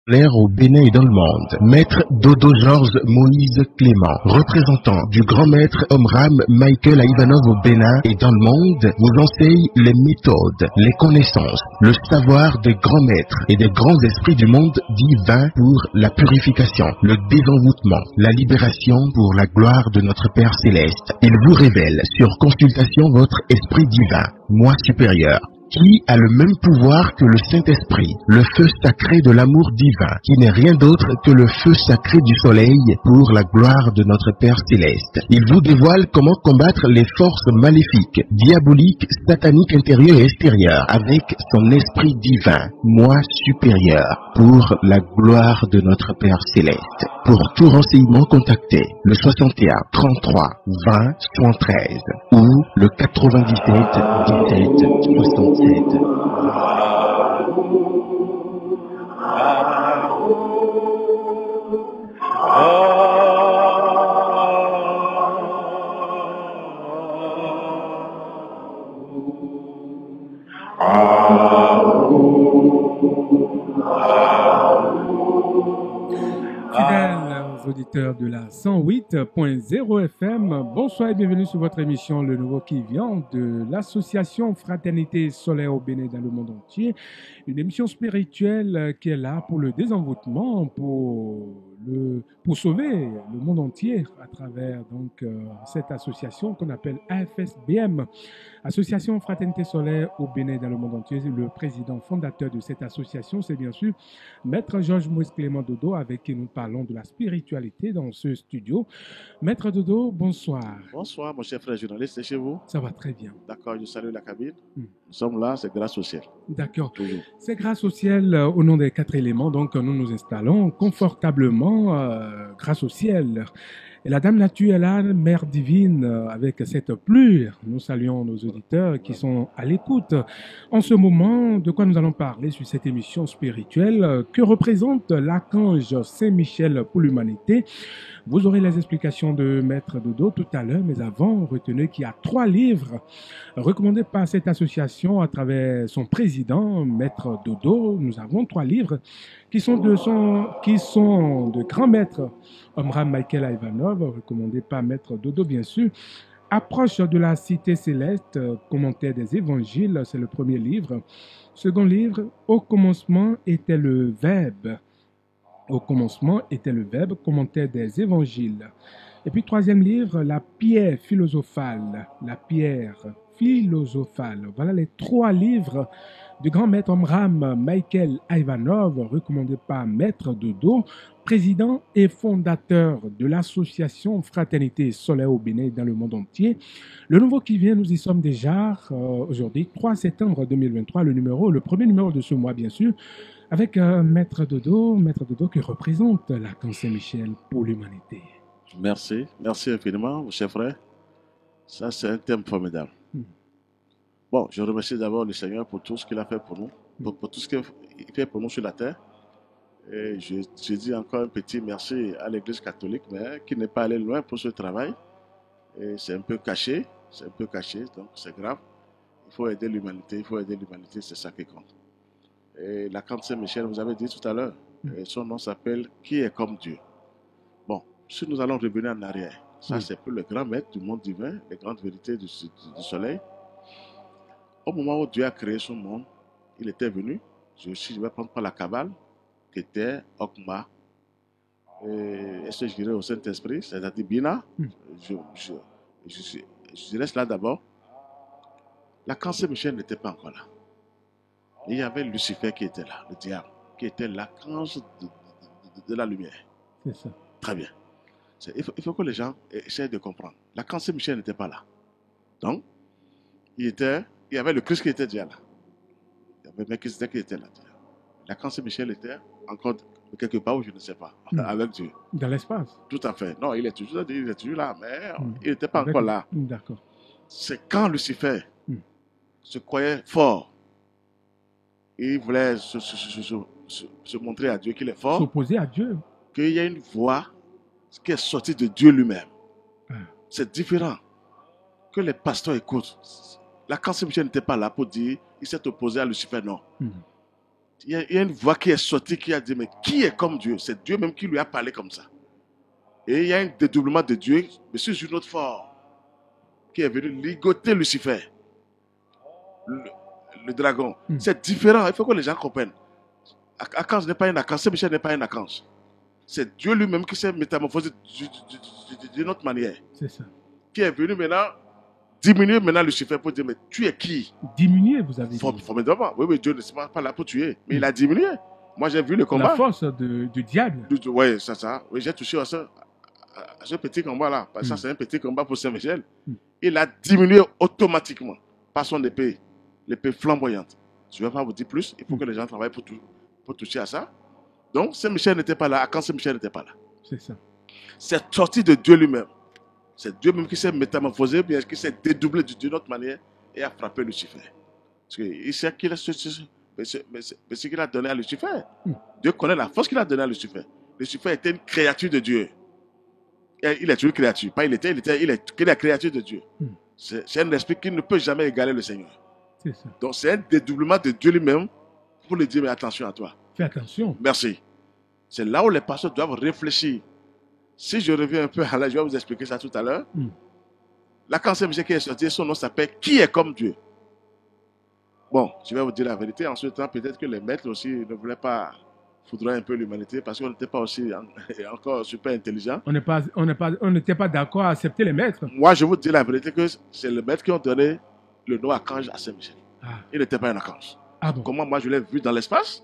L'air au Bénin et dans le monde. Maître Dodo Georges Moïse Clément, représentant du grand maître Omram Michael Ivanov au Bénin et dans le monde, vous enseigne les méthodes, les connaissances, le savoir des grands maîtres et des grands esprits du monde divin pour la purification, le désenvoûtement, la libération pour la gloire de notre Père Céleste. Il vous révèle sur consultation votre esprit divin, moi supérieur, qui a le même pouvoir que le Saint-Esprit, le feu sacré de l'amour divin, qui n'est rien d'autre que le feu sacré du soleil pour la gloire de notre Père Céleste. Il vous dévoile comment combattre les forces maléfiques, diaboliques, sataniques intérieures et extérieures, avec son esprit divin, moi supérieur, pour la gloire de notre Père Céleste. Pour tout renseignement, contactez le 61 33 20 113 ou le 97 17 67. Auditeurs de la 108.0 FM, bonsoir et bienvenue sur votre émission Le Nouveau qui vient de l'association Fraternité Solaire au Bénin dans le monde entier. Une émission spirituelle qui est là pour le désenvoûtement, pour sauver le monde entier à travers cette association qu'on appelle AFSBM, Association Fraternité Solaire au Bénin dans le monde entier. Le président fondateur de cette association, c'est bien sûr Maître Georges Moïse Clément Dodo, avec qui nous parlons de la spiritualité dans ce studio. Maître Dodo, bonsoir. Bonsoir, mon cher frère journaliste, c'est chez vous? Ça va très bien. D'accord, je salue la cabine. Nous sommes là, c'est grâce au ciel. D'accord. Toujours. C'est grâce au ciel, au nom des 4 éléments, donc nous nous installons confortablement grâce au ciel. Et la Dame Nature est là, Mère divine, avec cette pluie. Nous saluons nos auditeurs qui sont à l'écoute. En ce moment, de quoi nous allons parler sur cette émission spirituelle que représente l'archange Saint-Michel pour l'humanité. Vous aurez les explications de Maître Dodo tout à l'heure, mais avant, retenez qu'il y a 3 livres recommandés par cette association à travers son président, Maître Dodo. Nous avons 3 livres qui sont de grands maîtres. Omram Michael Ivanov, recommandé par Maître Dodo, bien sûr. Approche de la cité céleste, commentaire des évangiles, c'est le premier livre. Second livre, Au commencement était le Verbe. Au commencement était le Verbe, commentaire des évangiles. Et puis troisième livre, La pierre philosophale. La pierre philosophale. Voilà les 3 livres du grand maître Omram Michael Ivanov, recommandé par Maître Dodo, président et fondateur de l'association Fraternité Solaire au Bénin dans le monde entier. Le nouveau qui vient, nous y sommes déjà aujourd'hui, 3 septembre 2023, le premier numéro de ce mois, bien sûr, avec Maître Dodo qui représente l'archange Saint-Michel pour l'humanité. Merci infiniment, mon cher frère. Ça, c'est un thème formidable. Bon, je remercie d'abord le Seigneur pour tout ce qu'il a fait pour nous, pour tout ce qu'il fait pour nous sur la terre. Et je dis encore un petit merci à l'Église catholique, mais qui n'est pas allée loin pour ce travail. Et c'est un peu caché, donc c'est grave. Il faut aider l'humanité, c'est ça qui compte. Et l'archange Saint-Michel, vous avez dit tout à l'heure, son nom s'appelle « Qui est comme Dieu ». Bon, si nous allons revenir en arrière, ça c'est pour le grand maître du monde divin, les grandes vérités du soleil. Au moment où Dieu a créé son monde, il était venu, je vais prendre par la Kabbale, qui était Okma. Est-ce que je dirais au Saint-Esprit, c'est-à-dire Bina, je reste là d'abord. L'archange Saint-Michel n'était pas encore là. Il y avait Lucifer qui était là, le diable, qui était l'archange de la lumière. C'est ça. Très bien. Il faut que les gens essayent de comprendre. L'archange Saint-Michel n'était pas là. Donc, il y avait le Christ qui était déjà là. Il y avait Melchizedek qui était là. L'archange Saint-Michel était encore quelque part où je ne sais pas, avec Dieu. Dans l'espace. Tout à fait. Non, il est toujours là, mais il n'était pas encore là. D'accord. C'est quand Lucifer se croyait fort, et il voulait se montrer à Dieu qu'il est fort. S'opposer à Dieu. Qu'il y a une voix qui est sortie de Dieu lui-même. C'est différent. Que les pasteurs écoutent. L'archange Saint-Michel n'était pas là pour dire il s'est opposé à Lucifer, non. il y a une voix qui est sortie qui a dit, mais qui est comme Dieu? C'est Dieu même qui lui a parlé comme ça. Et il y a un dédoublement de Dieu, mais sous une autre forme, qui est venu ligoter Lucifer, le dragon. C'est différent, il faut que les gens comprennent. Archange n'est pas un archange, Saint-Michel n'est pas un archange. C'est Dieu lui-même qui s'est métamorphosé d'une autre manière. C'est ça. Qui est venu maintenant diminuer maintenant Lucifer pour dire, mais tu es qui? Diminuer, vous avez dit. Formidablement. Oui, Dieu ne se pas là pour tuer, mais il a diminué. Moi, j'ai vu le combat. La force du diable. Oui, c'est ça. Oui, j'ai touché à ce petit combat-là. Ça, c'est un petit combat pour Saint-Michel. Il a diminué automatiquement par son épée, l'épée flamboyante. Je ne vais pas vous dire plus. Il faut que les gens travaillent pour toucher à ça. Donc, Saint-Michel n'était pas là. Quand Saint-Michel n'était pas là. C'est ça. C'est sorti de Dieu lui-même. C'est Dieu même qui s'est métamorphosé, bien qui s'est dédoublé d'une autre manière et a frappé Lucifer. Parce qu'il sait qu'il a ce qu'il a donné à Lucifer. Dieu connaît la force qu'il a donnée à Lucifer. Lucifer était une créature de Dieu. Et il est une créature. Pas il est la créature de Dieu. C'est un esprit qui ne peut jamais égaler le Seigneur. C'est ça. Donc c'est un dédoublement de Dieu lui-même pour lui dire, mais attention à toi. Fais attention. Merci. C'est là où les pasteurs doivent réfléchir. Si je reviens un peu à là, je vais vous expliquer ça tout à l'heure. La cancer qui est sorti, son nom s'appelle « Qui est comme Dieu ?» Bon, je vais vous dire la vérité. En ce temps, peut-être que les maîtres aussi ne voulaient pas foudroyer un peu l'humanité parce qu'on n'était pas aussi encore super intelligents. On n'était pas d'accord à accepter les maîtres. Moi, je vous dis la vérité que c'est les maîtres qui ont donné le nom archange à Saint-Michel. Il n'était pas un archange. Bon. Comment moi je l'ai vu dans l'espace?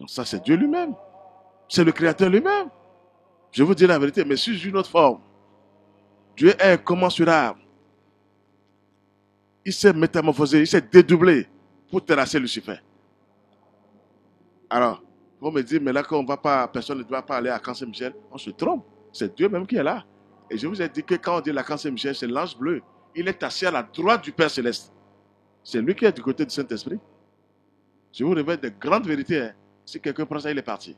Donc ça, c'est Dieu lui-même. C'est le Créateur lui-même. Je vous dis la vérité, mais sous une autre forme. Dieu est incommensurable. Il s'est métamorphosé, il s'est dédoublé pour terrasser Lucifer. Alors, vous me dites, mais là, personne ne doit pas aller à Archange Saint-Michel, on se trompe. C'est Dieu même qui est là. Et je vous ai dit que quand on dit l'Archange Saint-Michel, c'est l'ange bleu. Il est assis à la droite du Père Céleste. C'est lui qui est du côté du Saint-Esprit. Je vous révèle de grandes vérités. Hein. Si quelqu'un prend ça, il est parti.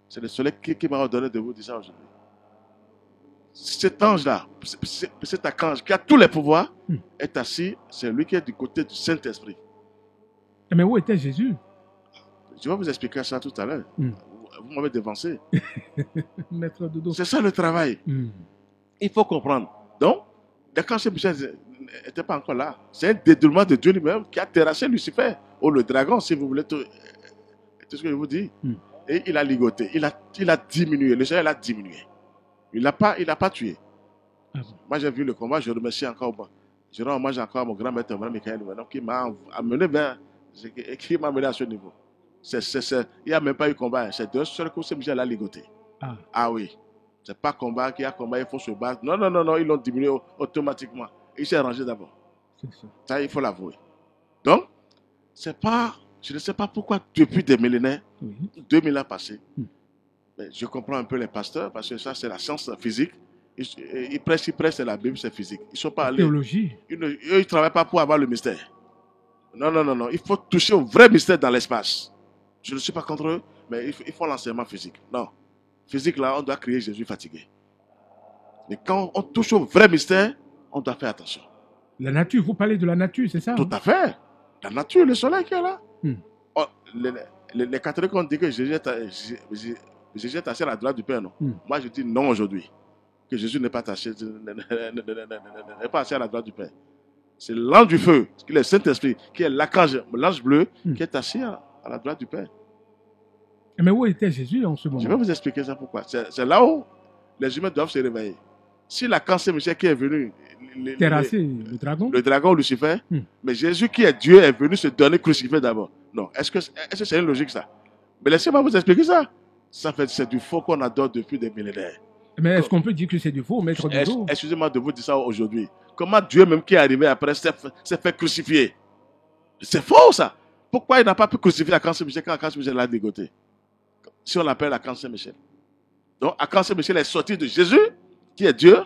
C'est le soleil qui m'a ordonné de vous dire ça aujourd'hui. Cet ange-là, cet archange qui a tous les pouvoirs, est assis, c'est lui qui est du côté du Saint-Esprit. Mais où était Jésus? Je vais vous expliquer ça tout à l'heure. Vous m'avez devancé. Maître Dodo. C'est ça le travail. Il faut comprendre. Donc, l'archange Saint-Michel n'était pas encore là. C'est un dédoublement de Dieu lui-même qui a terrassé Lucifer, ou le dragon, si vous voulez tout ce que je vous dis. Et il a ligoté, il a diminué, le Seigneur l'a diminué. Il n'a pas tué. Moi, j'ai vu le combat, je remercie encore. Je rends hommage encore à mon grand maître, Michael, qui m'a amené vers, qui m'a amené à ce niveau. Il n'y a même pas eu combat. C'est deux seuls coups que Michel a ligoté. Ah oui. C'est pas combat, qu'il y a combat, il faut se battre. Non, ils l'ont diminué automatiquement. Il s'est rangé d'abord. Ça, il faut l'avouer. Donc, je ne sais pas pourquoi, depuis des millénaires, 2000 ans passés, je comprends un peu les pasteurs, parce que ça, c'est la science physique. Ils prêchent la Bible, c'est physique. Ils ne sont pas allés. Théologie. Ils ne travaillent pas pour avoir le mystère. Non. Il faut toucher au vrai mystère dans l'espace. Je ne suis pas contre eux, mais il faut l'enseignement physique. Non. Physique, là, on doit créer Jésus fatigué. Mais quand on touche au vrai mystère, on doit faire attention. La nature, vous parlez de la nature, c'est ça? Tout à fait. La nature, le soleil qui est là. Oh, les catholiques ont dit que Jésus est assis à la droite du Père, non? Moi, je dis non aujourd'hui. Que Jésus n'est pas assis à la droite du Père. C'est l'ange du feu, qui est le Saint-Esprit, qui est l'ange bleu, qui est assis à la droite du Père. Mais où était Jésus en ce moment? Je vais vous expliquer ça pourquoi. C'est là où les humains doivent se réveiller. Si l'Archange Saint-Michel qui est venu terrasser le dragon, Lucifer, mais Jésus qui est Dieu est venu se donner crucifié d'abord. Non, est-ce que c'est une logique ça? Mais laissez-moi vous expliquer ça. C'est du faux qu'on adore depuis des millénaires. Mais est-ce qu'on peut dire que c'est du faux, maître Dodo? Excusez-moi de vous dire ça aujourd'hui. Comment Dieu même qui est arrivé après s'est fait crucifier? C'est faux ça. Pourquoi il n'a pas pu crucifier Archange Saint-Michel quand Archange Saint-Michel l'a dégoté? Si on l'appelle Archange Saint-Michel. Donc Archange Saint-Michel est sorti de Jésus, qui est Dieu,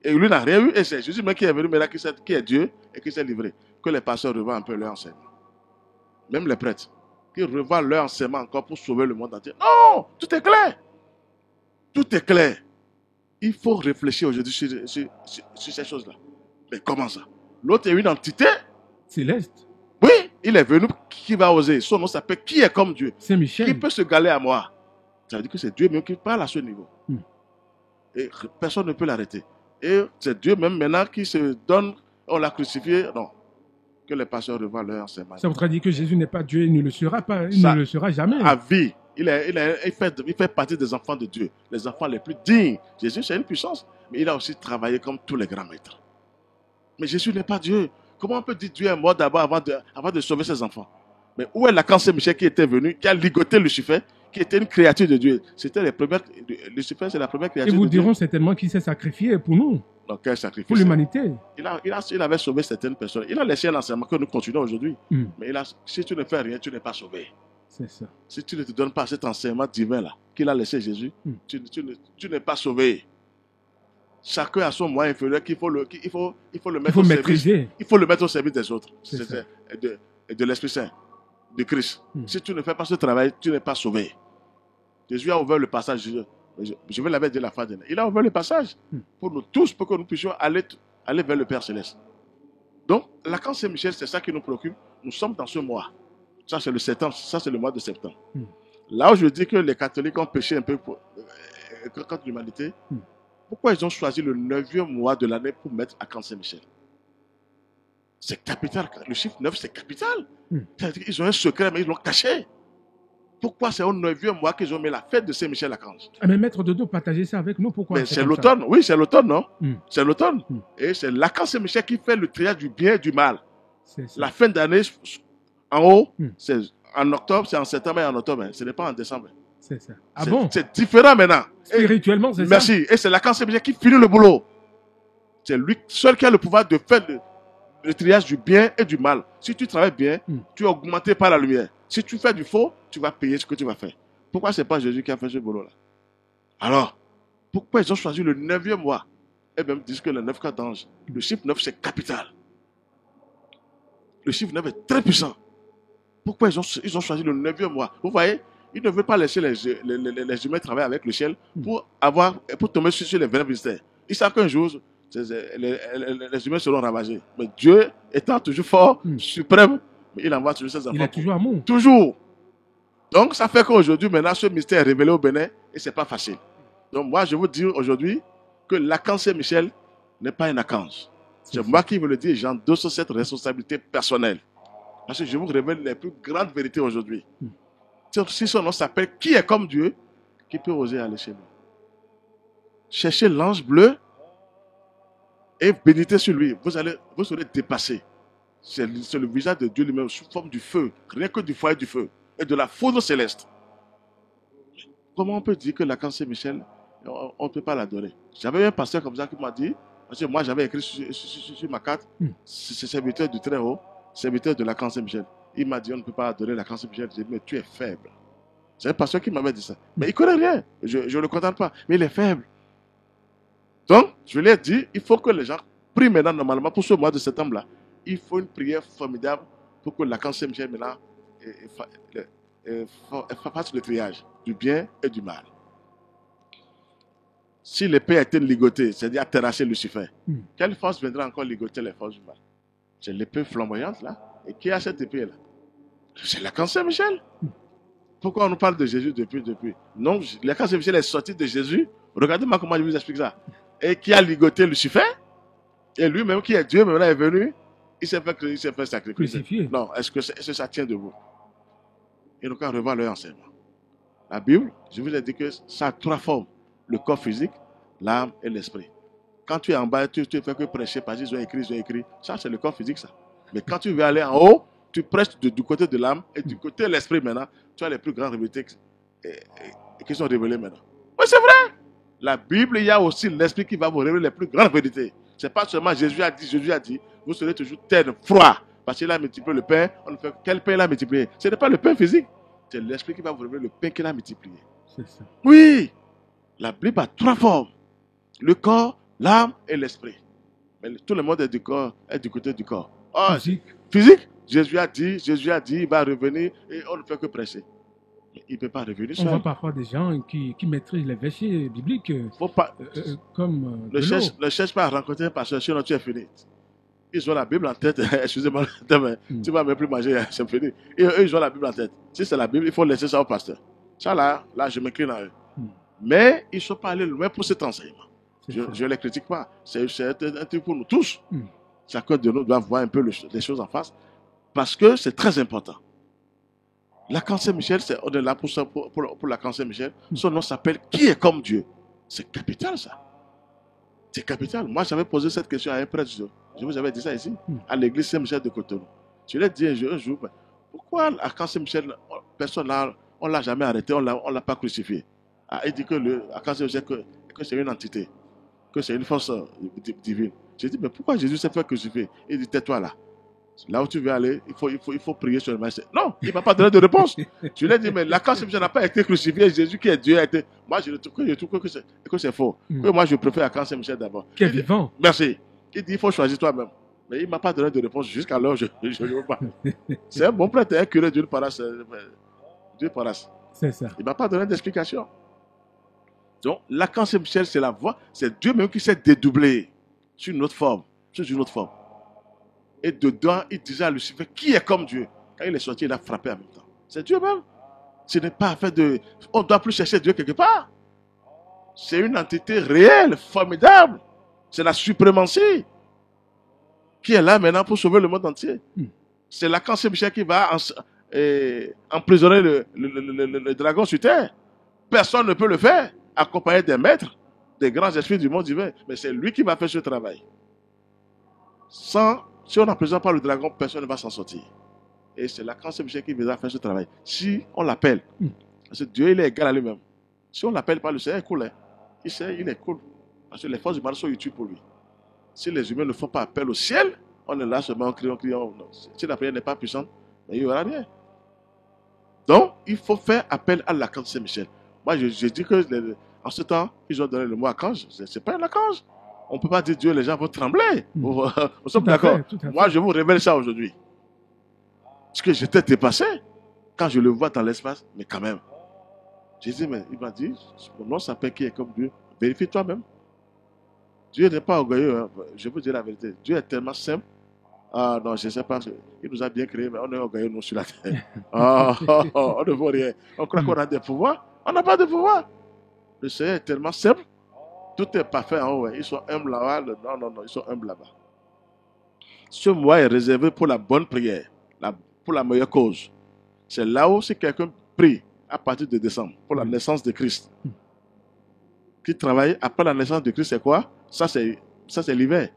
et lui n'a rien eu, et c'est Jésus même qui est venu, mais là qui est Dieu, et qui s'est livré. Que les pasteurs revoient un peu leur enseignement. Même les prêtres, qui revoient leur enseignement encore pour sauver le monde entier. Non, tout est clair. Tout est clair. Il faut réfléchir aujourd'hui sur ces choses-là. Mais comment ça? L'autre est une entité céleste. Oui, il est venu, qui va oser? Son nom s'appelle Qui est comme Dieu? Saint Michel. Qui peut se galer à moi? Ça veut dire que c'est Dieu même qui parle à ce niveau. Et personne ne peut l'arrêter. Et c'est Dieu même maintenant qui se donne, on l'a crucifié. Non. Que les pasteurs revoient leur enseignement. Ça voudrait dire que Jésus n'est pas Dieu, il ne le sera pas, il Ça, ne le sera jamais. À vie. Il fait partie des enfants de Dieu, les enfants les plus dignes. Jésus, c'est une puissance, mais il a aussi travaillé comme tous les grands maîtres. Mais Jésus n'est pas Dieu. Comment on peut dire Dieu est mort d'abord avant de sauver ses enfants? Mais où est l'archange Saint-Michel qui était venu, qui a ligoté Lucifer, qui était une créature de Dieu? C'était les premières. Lucifer, c'est la première créature de Dieu. Et vous diront certainement qu'il s'est sacrifié pour nous. Donc, quel sacrifice? Pour l'humanité. Il avait sauvé certaines personnes. Il a laissé un enseignement que nous continuons aujourd'hui. Mais si tu ne fais rien, tu n'es pas sauvé. C'est ça. Si tu ne te donnes pas cet enseignement divin-là qu'il a laissé Jésus, tu n'es pas sauvé. Chacun a son moyen inférieur qu'il faut le mettre au service. Il faut le mettre au service des autres. Et de l'Esprit Saint, de Christ. Si tu ne fais pas ce travail, tu n'es pas sauvé. Jésus a ouvert le passage. Je vais l'avais dit la fin dernière. Il a ouvert le passage pour nous tous, pour que nous puissions aller vers le Père Céleste. Donc, l'archange Saint-Michel, c'est ça qui nous préoccupe. Nous sommes dans ce mois. Ça, c'est le septembre. Ça, c'est le mois de septembre. Là où je dis que les catholiques ont péché un peu contre l'humanité, pourquoi ils ont choisi le 9e mois de l'année pour mettre l'archange Saint-Michel? C'est capital. Le chiffre 9, c'est capital. Ils ont un secret, mais ils l'ont caché. Pourquoi c'est au 9e mois qu'ils ont mis la fête de Saint-Michel l'archange? Mais Maître Dodo, partagez ça avec nous. Pourquoi? Mais c'est l'automne. Oui, c'est l'automne, non? C'est l'automne. Et c'est l'archange Saint-Michel qui fait le triage du bien et du mal. La fin d'année, en haut, c'est en octobre, c'est en septembre et en octobre. Ce n'est pas en décembre. C'est ça. Ah bon? C'est différent maintenant. Spirituellement, c'est ça. Merci. Et c'est l'archange Saint-Michel qui finit le boulot. C'est lui seul qui a le pouvoir de faire le triage du bien et du mal. Si tu travailles bien, tu es augmenté par la lumière. Si tu fais du faux, tu vas payer ce que tu vas faire. Pourquoi ce n'est pas Jésus qui a fait ce boulot-là? Alors, pourquoi ils ont choisi le 9e mois? Et même disent que le 9 cas d'ange, le chiffre 9, c'est capital. Le chiffre 9 est très puissant. Pourquoi ils ont choisi le 9e mois? Vous voyez, ils ne veulent pas laisser les humains travailler avec le ciel pour tomber sur les vrais visiteurs. Ils savent qu'un jour, les humains seront ravagés. Mais Dieu étant toujours fort, suprême, il envoie toujours ses enfants. Il est toujours amour. Toujours. Donc, ça fait qu'aujourd'hui, maintenant, ce mystère est révélé au Bénin et ce n'est pas facile. Donc, moi, je vous dis aujourd'hui que l'archange Saint-Michel n'est pas un archange. C'est moi qui veux le dire, j'endosse cette responsabilité personnelle. Parce que je vous révèle les plus grandes vérités aujourd'hui. Si son nom s'appelle Qui est comme Dieu, qui peut oser aller chez lui? Cherchez l'ange bleu et méditez sur lui. Vous serez dépassé. C'est le visage de Dieu lui-même sous forme du feu, rien que du foyer du feu et de la foudre céleste. Comment on peut dire que l'archange Saint-Michel, on ne peut pas l'adorer? J'avais un pasteur comme ça qui m'a dit, parce que moi j'avais écrit sur ma carte, c'est serviteur du très haut, serviteur de l'archange Saint-Michel. Il m'a dit on ne peut pas adorer l'archange Saint-Michel. J'ai dit mais tu es faible. C'est un pasteur qui m'avait dit ça. Mais il ne connaît rien. Je ne le condamne pas, mais il est faible. Donc, je lui ai dit, il faut que les gens prient maintenant normalement pour ce mois de septembre-là. Il faut une prière formidable pour que l'archange Saint-Michel maintenant fasse le triage du bien et du mal. Si l'épée a été ligotée, c'est-à-dire a terrassé Lucifer, quelle force viendra encore ligoter les forces du mal? C'est l'épée flamboyante là. Et qui a cette épée là? C'est l'archange Saint-Michel. Pourquoi on nous parle de Jésus depuis? Non, l'archange Saint-Michel est sorti de Jésus. Regardez-moi comment je vous explique ça. Et qui a ligoté Lucifer. Et lui-même qui est Dieu, maintenant est venu. Il s'est fait sacrifier. Non, est-ce que ça tient debout? Et donc, on revoit leur enseignement. La Bible, je vous ai dit que ça a 3 formes. Le corps physique, l'âme et l'esprit. Quand tu es en bas, tu ne fais que prêcher parce qu'ils ont écrit. Ça, c'est le corps physique, ça. Mais quand tu veux aller en haut, tu prêches du côté de l'âme et du côté de l'esprit maintenant. Tu as les plus grandes vérités qui sont révélées maintenant. Oui, c'est vrai. La Bible, il y a aussi l'esprit qui va vous révéler les plus grandes vérités. Ce n'est pas seulement Jésus a dit, vous serez toujours terne, froid. Parce qu'il a multiplié le pain, on ne fait quel pain il a multiplié? Ce n'est pas le pain physique, c'est l'esprit qui va vous révéler le pain qu'il a multiplié. C'est ça. Oui, la Bible a 3 formes. Le corps, l'âme et l'esprit. Mais tout le monde est du corps, est du côté du corps. Oh, physique? Jésus a dit, il va revenir et on ne fait que prêcher. Il ne peut pas revenir seul. On voit parfois des gens qui maîtrisent les versets bibliques Faut pas, comme ne cherche pas à rencontrer un pasteur, sinon tu es fini. Ils ont la Bible en tête. Excusez-moi, mais tu vas même plus manger, c'est fini. Et eux, ils ont la Bible en tête. Si c'est la Bible, il faut laisser ça au pasteur. Ça, là je m'incline à eux. Mais ils ne sont pas allés loin pour cet enseignement. Je ne les critique pas. C'est un truc pour nous tous. Chacun de nous doit voir un peu les choses en face. Parce que c'est très important. Lacan Saint-Michel, on est là pour Lacan Saint-Michel. Son nom s'appelle « Qui est comme Dieu ?» C'est capital, ça. C'est capital. Moi, j'avais posé cette question à un prêtre. Je vous avais dit ça ici, à l'église Saint-Michel de Cotonou. Je lui ai dit un jour, pourquoi Lacan Saint-Michel, personne là, on ne l'a jamais arrêté, on ne l'a pas crucifié. Il dit que Lacan Saint-Michel, que c'est une entité, que c'est une force divine. J'ai dit, mais pourquoi Jésus s'est fait crucifier? Il dit, tais-toi là. Là où tu veux aller, il faut prier sur le maître. Non, il ne m'a pas donné de réponse. Je lui ai dit, mais Lacan Saint-Michel n'a pas été crucifié. Jésus qui est Dieu a été. Moi, je trouve que c'est faux. Que moi, je préfère Lacan Saint-Michel d'abord. Qui est vivant. Merci. Il dit, il faut choisir toi-même. Mais il ne m'a pas donné de réponse jusqu'à l'heure, je ne veux pas. C'est un bon prêtre, un curé d'une paroisse. C'est ça. Il ne m'a pas donné d'explication. Donc, Lacan Saint-Michel, c'est la voix, c'est Dieu même qui s'est dédoublé sur une autre forme. Et dedans, il disait à Lucifer, qui est comme Dieu? Quand il est sorti, il a frappé en même temps. C'est Dieu même. Ce n'est pas fait de... On ne doit plus chercher Dieu quelque part. C'est une entité réelle, formidable. C'est la suprématie qui est là maintenant pour sauver le monde entier. C'est Lacan Saint-Michel qui va emprisonner le dragon sur terre. Personne ne peut le faire, accompagné des maîtres, des grands esprits du monde divin. Mais c'est lui qui va faire ce travail. Si on n'emprisonne pas le dragon, personne ne va s'en sortir. Et c'est Lacan Saint-Michel qui va faire ce travail. Si on l'appelle, parce que Dieu il est égal à lui-même. Si on ne l'appelle pas, le Seigneur est cool. Hein. Il est cool. Parce que les forces du mal sont utiles pour lui. Si les humains ne font pas appel au ciel, on est là seulement en criant. Si la prière n'est pas puissante, il n'y aura rien. Donc, il faut faire appel à Lacan Saint-Michel. Moi, je dis que en ce temps, ils ont donné le mot archange. Ce n'est pas un archange. On ne peut pas dire Dieu, les gens vont trembler. Nous sommes d'accord. Moi, je vous révèle ça aujourd'hui. Parce que j'étais dépassé quand je le vois dans l'espace, mais quand même. J'ai dit, mais il m'a dit, mon nom s'appelle qui est comme Dieu. Vérifie toi-même. Dieu n'est pas orgueilleux. Hein. Je vous dis la vérité. Dieu est tellement simple. Ah non, je ne sais pas. Il nous a bien créés, mais on est orgueilleux, nous, sur la terre. On ne voit rien. On croit qu'on a des pouvoirs. On n'a pas de pouvoir. Le Seigneur est tellement simple. Tout est parfait en haut. Hein. Ils sont humbles là-bas. Non, ils sont humbles là-bas. Ce mois est réservé pour la bonne prière, pour la meilleure cause. C'est là où si quelqu'un prie à partir de décembre pour la naissance de Christ. Qui travaille après la naissance de Christ, c'est quoi? Ça, c'est l'hiver.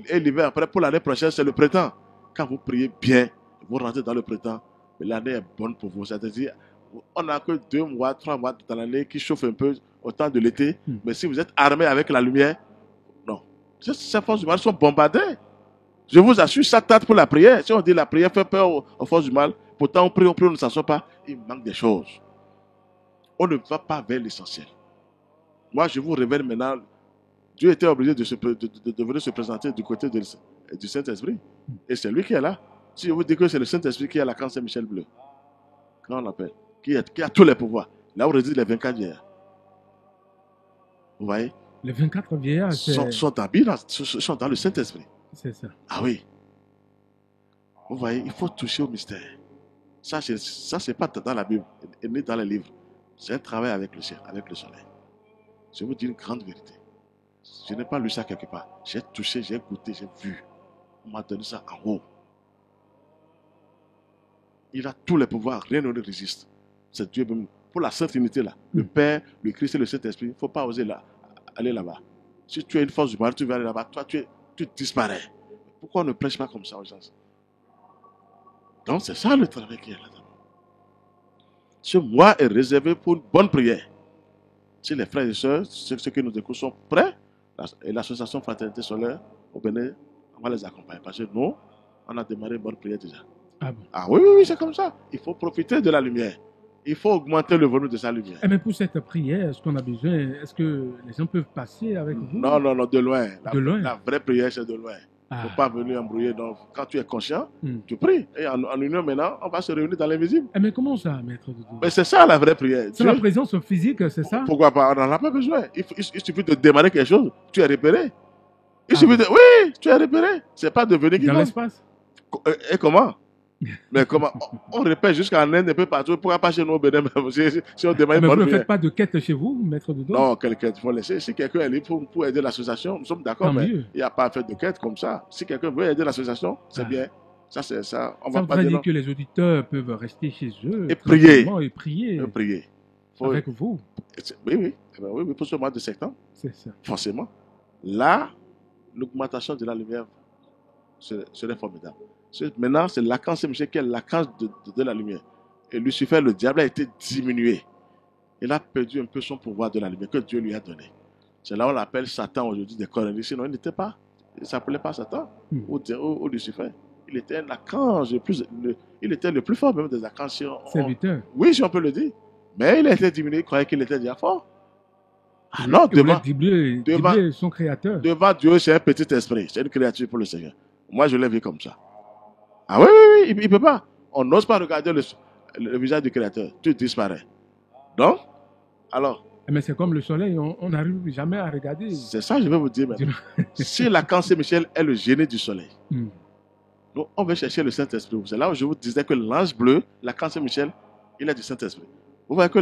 Et l'hiver, après, pour l'année prochaine, c'est le printemps. Quand vous priez bien, vous rentrez dans le printemps, mais l'année est bonne pour vous. C'est-à-dire, on n'a que 2 mois, 3 mois dans l'année qui chauffent un peu au temps de l'été. Mais si vous êtes armé avec la lumière, non. Ces forces du mal sont bombardées. Je vous assure, ça tâte pour la prière. Si on dit la prière fait peur aux forces du mal, pourtant on prie, on ne s'en sort pas, il manque des choses. On ne va pas vers l'essentiel. Moi, je vous révèle maintenant, Dieu était obligé de venir se présenter du côté du Saint-Esprit. Et c'est lui qui est là. Si je vous dis que c'est le Saint-Esprit qui est à Lacan Saint-Michel bleu, comment on l'appelle, qui a tous les pouvoirs, là où résident les 24 vieillards. Vous voyez? Les 24 vieillards sont dans le Saint-Esprit. C'est ça. Ah oui. Vous voyez, il faut toucher au mystère. Ça, c'est pas dans la Bible, ni dans les livres. C'est un travail avec le ciel, avec le soleil. Je vous dis une grande vérité. Je n'ai pas lu ça quelque part. J'ai touché, j'ai goûté, j'ai vu. On m'a donné ça en haut. Il a tous les pouvoirs, rien ne le résiste. C'est Dieu même. Pour la Sainte Trinité là, le Père, le Christ et le Saint-Esprit, il ne faut pas oser aller là-bas. Si tu es une force du mal, tu vas aller là-bas, toi tu disparais. Pourquoi on ne prêche pas comme ça aux gens? Donc c'est ça le travail qui est là-dedans. Ce mois est réservé pour une bonne prière. Si les frères et sœurs, ceux qui nous écoutent sont prêts, et l'association Fraternité Solaire au Bénin, on va les accompagner. Parce que nous, on a démarré une bonne prière déjà. Ah bon? Ah oui, c'est comme ça. Il faut profiter de la lumière. Il faut augmenter le volume de sa lumière. Mais pour cette prière, est-ce qu'on a besoin, est-ce que les gens peuvent passer avec vous? Non, de loin. De loin? La vraie prière, c'est de loin. Il ne faut pas venir embrouiller. Donc, quand tu es conscient, tu pries. Et en union maintenant, on va se réunir dans l'invisible. Mais comment ça, maître Doudou? Mais c'est ça la vraie prière. C'est la présence physique, c'est ça? Pourquoi pas? On n'en a pas besoin. Il suffit de démarrer quelque chose, tu es repéré. Il suffit de... Oui, tu es repéré. C'est pas devenu Dans l'espace. Et comment? Mais comment? On repère jusqu'en Inde, un peu partout. Pourquoi pas chez nous au Bénin? Si on demande Mais vous ne faites pas de quête chez vous, maître Dodo? Non, quelqu'un, il faut laisser. Si quelqu'un est libre pour aider l'association, nous sommes d'accord, mais il n'y a pas à faire de quête comme ça. Si quelqu'un veut aider l'association, c'est bien. Ça, c'est ça. On va pas dire que les auditeurs peuvent rester chez eux et prier. Et prier. Et prier. Avec vous. Oui, pour ce mois de septembre. C'est ça. Forcément. Là, l'augmentation de la lumière serait formidable. Maintenant, c'est l'archange Saint-Michel qui est l'archange de la lumière. Et Lucifer, le diable, a été diminué. Il a perdu un peu son pouvoir de la lumière que Dieu lui a donné. C'est là où on l'appelle Satan aujourd'hui des Corinthiens. Sinon, il n'était pas. Il ne s'appelait pas Satan ou Lucifer. Il était l'archange il était le plus fort même des archanges. Serviteur. Oui, si on peut le dire. Mais il a été diminué, il croyait qu'il était déjà fort. Ah non, devant son créateur. Devant Dieu, c'est un petit esprit. C'est une créature pour le Seigneur. Moi, je l'ai vu comme ça. Ah oui, il ne peut pas. On n'ose pas regarder le visage du créateur. Tout disparaît. Donc, alors. Mais c'est comme le soleil, on n'arrive jamais à regarder. C'est ça, je vais vous dire maintenant. Si l'archange Saint-Michel est le génie du soleil, donc on va chercher le Saint-Esprit. C'est là où je vous disais que l'ange bleu, l'archange Saint-Michel, il a du Saint-Esprit. Vous voyez que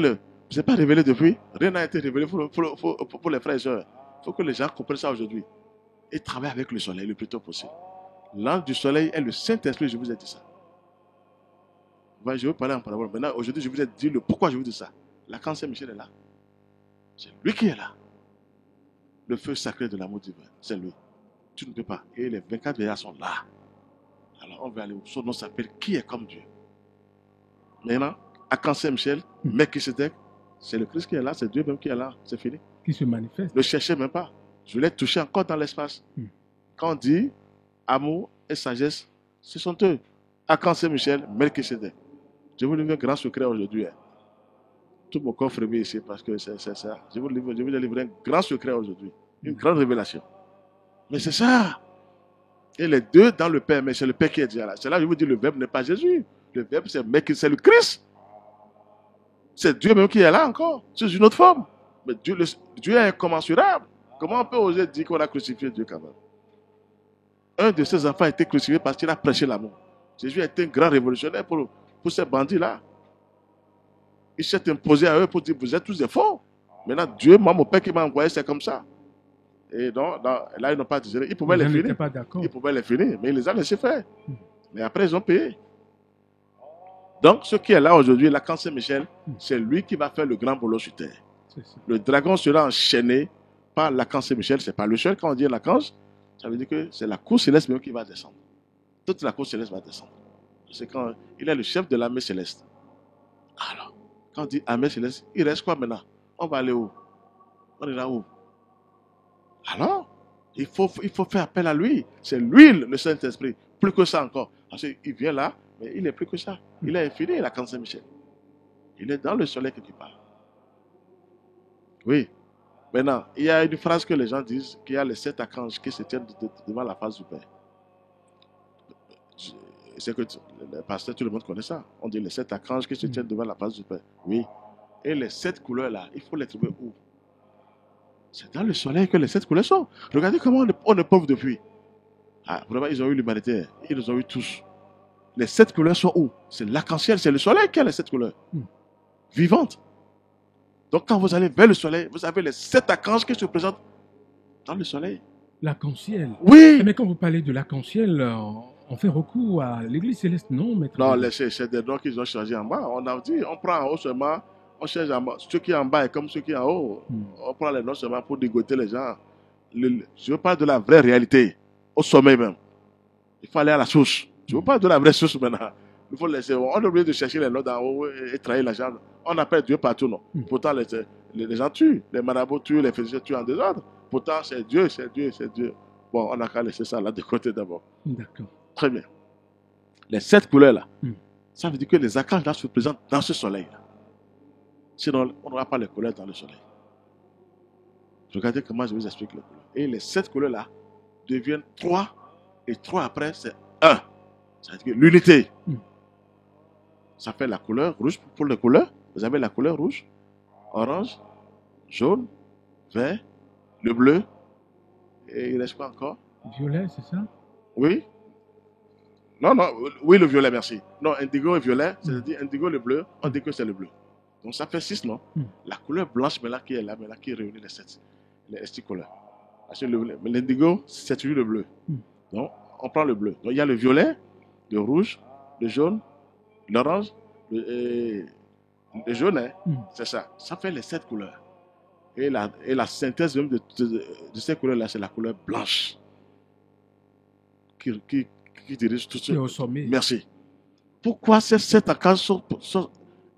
ce n'est pas révélé depuis. Rien n'a été révélé pour les frères et sœurs. Il faut que les gens comprennent ça aujourd'hui. Et travaillent avec le soleil le plus tôt possible. L'ange du soleil est le Saint-Esprit, je vous ai dit ça. Je vais parler en parabole. Maintenant, aujourd'hui, je vous ai dit pourquoi je vous dis ça. L'archange Saint-Michel est là. C'est lui qui est là. Le feu sacré de l'amour divin, c'est lui. Tu ne peux pas. Et les 24 veillants sont là. Alors, on va aller où son nom s'appelle Qui est comme Dieu. Maintenant, archange Saint-Michel, Melchisedec, c'est le Christ qui est là, c'est Dieu même qui est là. C'est fini. Qui se manifeste. Ne cherchez même pas. Je l'ai touché encore dans l'espace. Quand on dit amour et sagesse, ce sont eux. Archange Saint-Michel, Melchisedec. Je vous livre un grand secret aujourd'hui. Tout mon corps frémit ici parce que c'est ça. Je vous livre un grand secret aujourd'hui. Une grande révélation. Mais c'est ça. Et les deux dans le Père, mais c'est le Père qui est déjà là. C'est là que je vous dis, le Verbe n'est pas Jésus. Le Verbe, c'est le Christ. C'est Dieu même qui est là encore. C'est une autre forme. Mais Dieu est incommensurable. Comment on peut oser dire qu'on a crucifié Dieu quand même? Un de ses enfants a été crucifié parce qu'il a prêché l'amour. Jésus a été un grand révolutionnaire pour ces bandits-là. Il s'est imposé à eux pour dire, vous êtes tous des faux. Maintenant, Dieu, moi, mon Père qui m'a envoyé, c'est comme ça. Et donc, là, ils n'ont pas digéré. Ils pouvaient les finir. Ils pouvaient les finir, mais ils les ont laissés faire. Mais après, ils ont payé. Donc, ce qui est là aujourd'hui, l'archange Saint-Michel, c'est lui qui va faire le grand boulot sur terre. Le dragon sera enchaîné par l'archange Saint-Michel. Ce n'est pas le seul. Quand on dit l'archange, ça veut dire que c'est la cour céleste même qui va descendre. Toute la cour céleste va descendre. C'est quand il est le chef de l'armée céleste. Alors, quand on dit armée céleste, il reste quoi maintenant? On va aller où? On ira où? Alors, il faut faire appel à lui. C'est lui le Saint-Esprit. Plus que ça encore. Parce qu'il vient là, mais il est plus que ça. Il est infini, l'archange Saint-Michel. Il est dans le soleil que tu parles. Oui. Maintenant, il y a une phrase que les gens disent, qu'il y a les 7 archanges qui se tiennent devant la face du Père. C'est que le pasteur, tout le monde connaît ça. On dit les 7 archanges qui se tiennent devant la face du Père. Oui. Et les 7 couleurs-là, il faut les trouver où? C'est dans le soleil que les 7 couleurs sont. Regardez comment on est pauvre depuis. Ah, vraiment, ils ont eu l'humanité. Ils nous ont eu tous. Les 7 couleurs sont où? C'est l'arc-en-ciel, c'est le soleil qui a les 7 couleurs. Vivantes. Donc quand vous allez vers le soleil, vous avez les 7 archanges qui se présentent dans le soleil. L'arc-en-ciel. Oui. Mais quand vous parlez de l'arc-en-ciel, on fait recours à l'église céleste, non, maître? Non, c'est des noms qu'ils ont changés en bas. On a dit, on prend en haut seulement, on cherche en bas. Ceux qui sont en bas est comme ceux qui sont en haut. On prend les noms seulement pour dégoûter les gens. Je parle de la vraie réalité, au sommet même. Il faut aller à la source. Je ne veux pas de la vraie source maintenant. Il faut laisser. On est obligé de chercher les noms d'en haut et trahir les gens. On appelle Dieu partout, non. Pourtant, les gens tuent. Les marabouts tuent, les physiciens tuent en désordre. Pourtant, c'est Dieu, c'est Dieu, c'est Dieu. Bon, on a qu'à laisser ça là de côté d'abord. D'accord. Très bien. Les 7 couleurs-là, ça veut dire que les archanges là se présentent dans ce soleil-là. Sinon, on n'aura pas les couleurs dans le soleil. Regardez comment je vous explique les couleurs. Et les 7 couleurs-là deviennent 3. Et 3 après, c'est 1. Ça veut dire que l'unité. Ça fait la couleur rouge pour les couleurs. Vous avez la couleur rouge, orange, jaune, vert, le bleu Et il reste quoi encore? Violet, c'est ça? Oui. Non, oui, le violet, merci. Non, indigo et violet, c'est-à-dire indigo, le bleu, on dit que c'est le bleu. Donc ça fait 6, non? La couleur blanche, mais là, qui est là, mais là, qui réunit les 6 couleurs. Parce que l'indigo, c'est toujours le bleu. Donc, on prend le bleu. Donc, il y a le violet, le rouge, le jaune, l'orange, le jaune, hein? C'est ça. Ça fait les 7 couleurs. Et la synthèse même de ces couleurs-là, c'est la couleur blanche qui dirige tout ça. Qui est au sommet. Merci. Pourquoi ces 7 archanges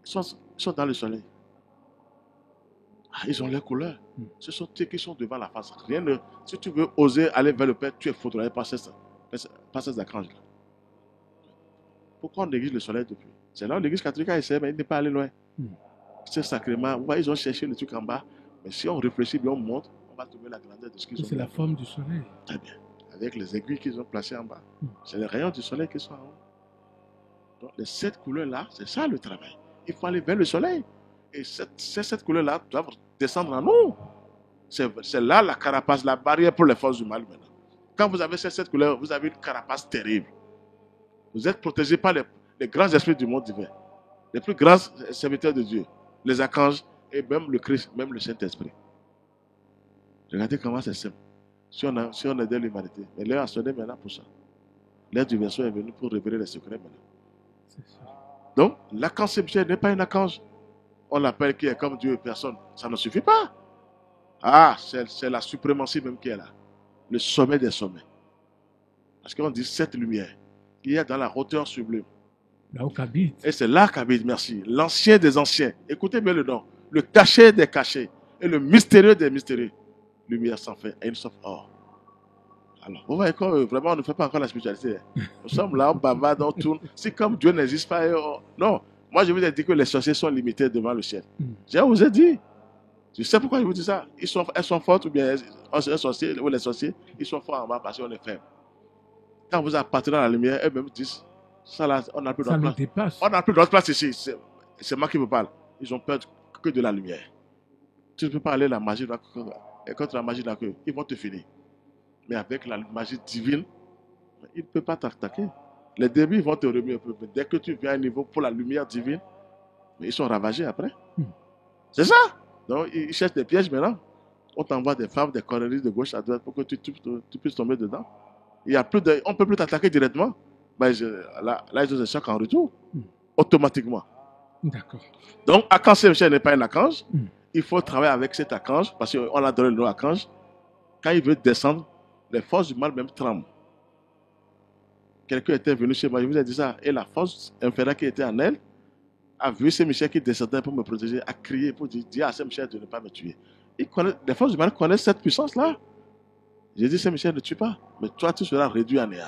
sont dans le soleil? Ils ont leur couleur. Ce sont eux qui sont devant la face. Si tu veux oser aller vers le Père, tu es foudroyé par ces archanges-là. Pourquoi on néglige le soleil depuis? C'est là où l'église catholique a essayé, mais il n'est pas allé loin. Ce sacrement, ils ont cherché le truc en bas. Mais si on réfléchit bien, on monte, on va trouver la grandeur de ce qu'ils ont. C'est la forme du soleil. Très bien. Avec les aiguilles qu'ils ont placées en bas. C'est les rayons du soleil qui sont en haut. Donc, les 7 couleurs-là, c'est ça le travail. Il faut aller vers le soleil. Et ces 7 couleurs-là doivent descendre en nous. C'est là la carapace, la barrière pour les forces du mal maintenant. Quand vous avez ces 7 couleurs, vous avez une carapace terrible. Vous êtes protégé par les grands esprits du monde divin. Les plus grands serviteurs de Dieu. Les archanges et même le Christ, même le Saint-Esprit. Regardez comment c'est simple. Si on aide l'humanité. Mais l'heure a sonné maintenant pour ça. L'heure du verset est venue pour révéler les secrets maintenant. C'est ça. Donc, l'archange Saint-Michel n'est pas un archange. On l'appelle qui est comme Dieu et personne. Ça ne suffit pas. Ah, c'est la suprématie même qui est là. Le sommet des sommets. Parce qu'on dit cette lumière qui est dans la hauteur sublime. Là où qu'habite. Et c'est là qu'habite, merci. L'ancien des anciens. Écoutez bien le nom. Le caché des cachés. Et le mystérieux des mystérieux. Lumière sans fin et une sauf or. Alors, vous voyez que vraiment, on ne fait pas encore la spiritualité. Nous sommes là, on bavarde, on tourne. Si comme Dieu n'existe pas, non. Moi, je vous ai dit que les sorciers sont limités devant le ciel. Je vous ai dit. Tu sais pourquoi je vous dis ça? Elles sont fortes ou bien les sorciers ou les sorciers, ils sont forts en bas parce qu'on est faible. Quand vous appartenez à la lumière, eux-mêmes disent, ça là, on n'a plus d'autre place. On n'a plus d'autre place ici. C'est moi qui vous parle. Ils ont peur que de la lumière. Tu ne peux pas aller la magie contre la magie de la queue. Ils vont te finir. Mais avec la magie divine, ils ne peuvent pas t'attaquer. Les débuts vont te remuer un peu. Mais dès que tu viens à un niveau pour la lumière divine, ils sont ravagés après. C'est ça. Donc, ils cherchent des pièges maintenant. On t'envoie des femmes, des conneries de gauche à droite pour que tu puisses tomber dedans. On ne peut plus t'attaquer directement. Mais là, ils ont des chocs en retour. Automatiquement. D'accord. Donc, archange Saint-Michel n'est pas un archange. Il faut travailler avec cet archange parce qu'on a donné le nom archange. Quand il veut descendre, les forces du mal même tremblent. Quelqu'un était venu chez moi, je vous ai dit ça, et la force infernale qui était en elle a vu Saint-Michel qui descendait pour me protéger, a crié pour dire à Saint-Michel de ne pas me tuer. Les forces du mal connaissent cette puissance-là. J'ai dit, Saint-Michel ne tue pas, mais toi tu seras réduit à néant.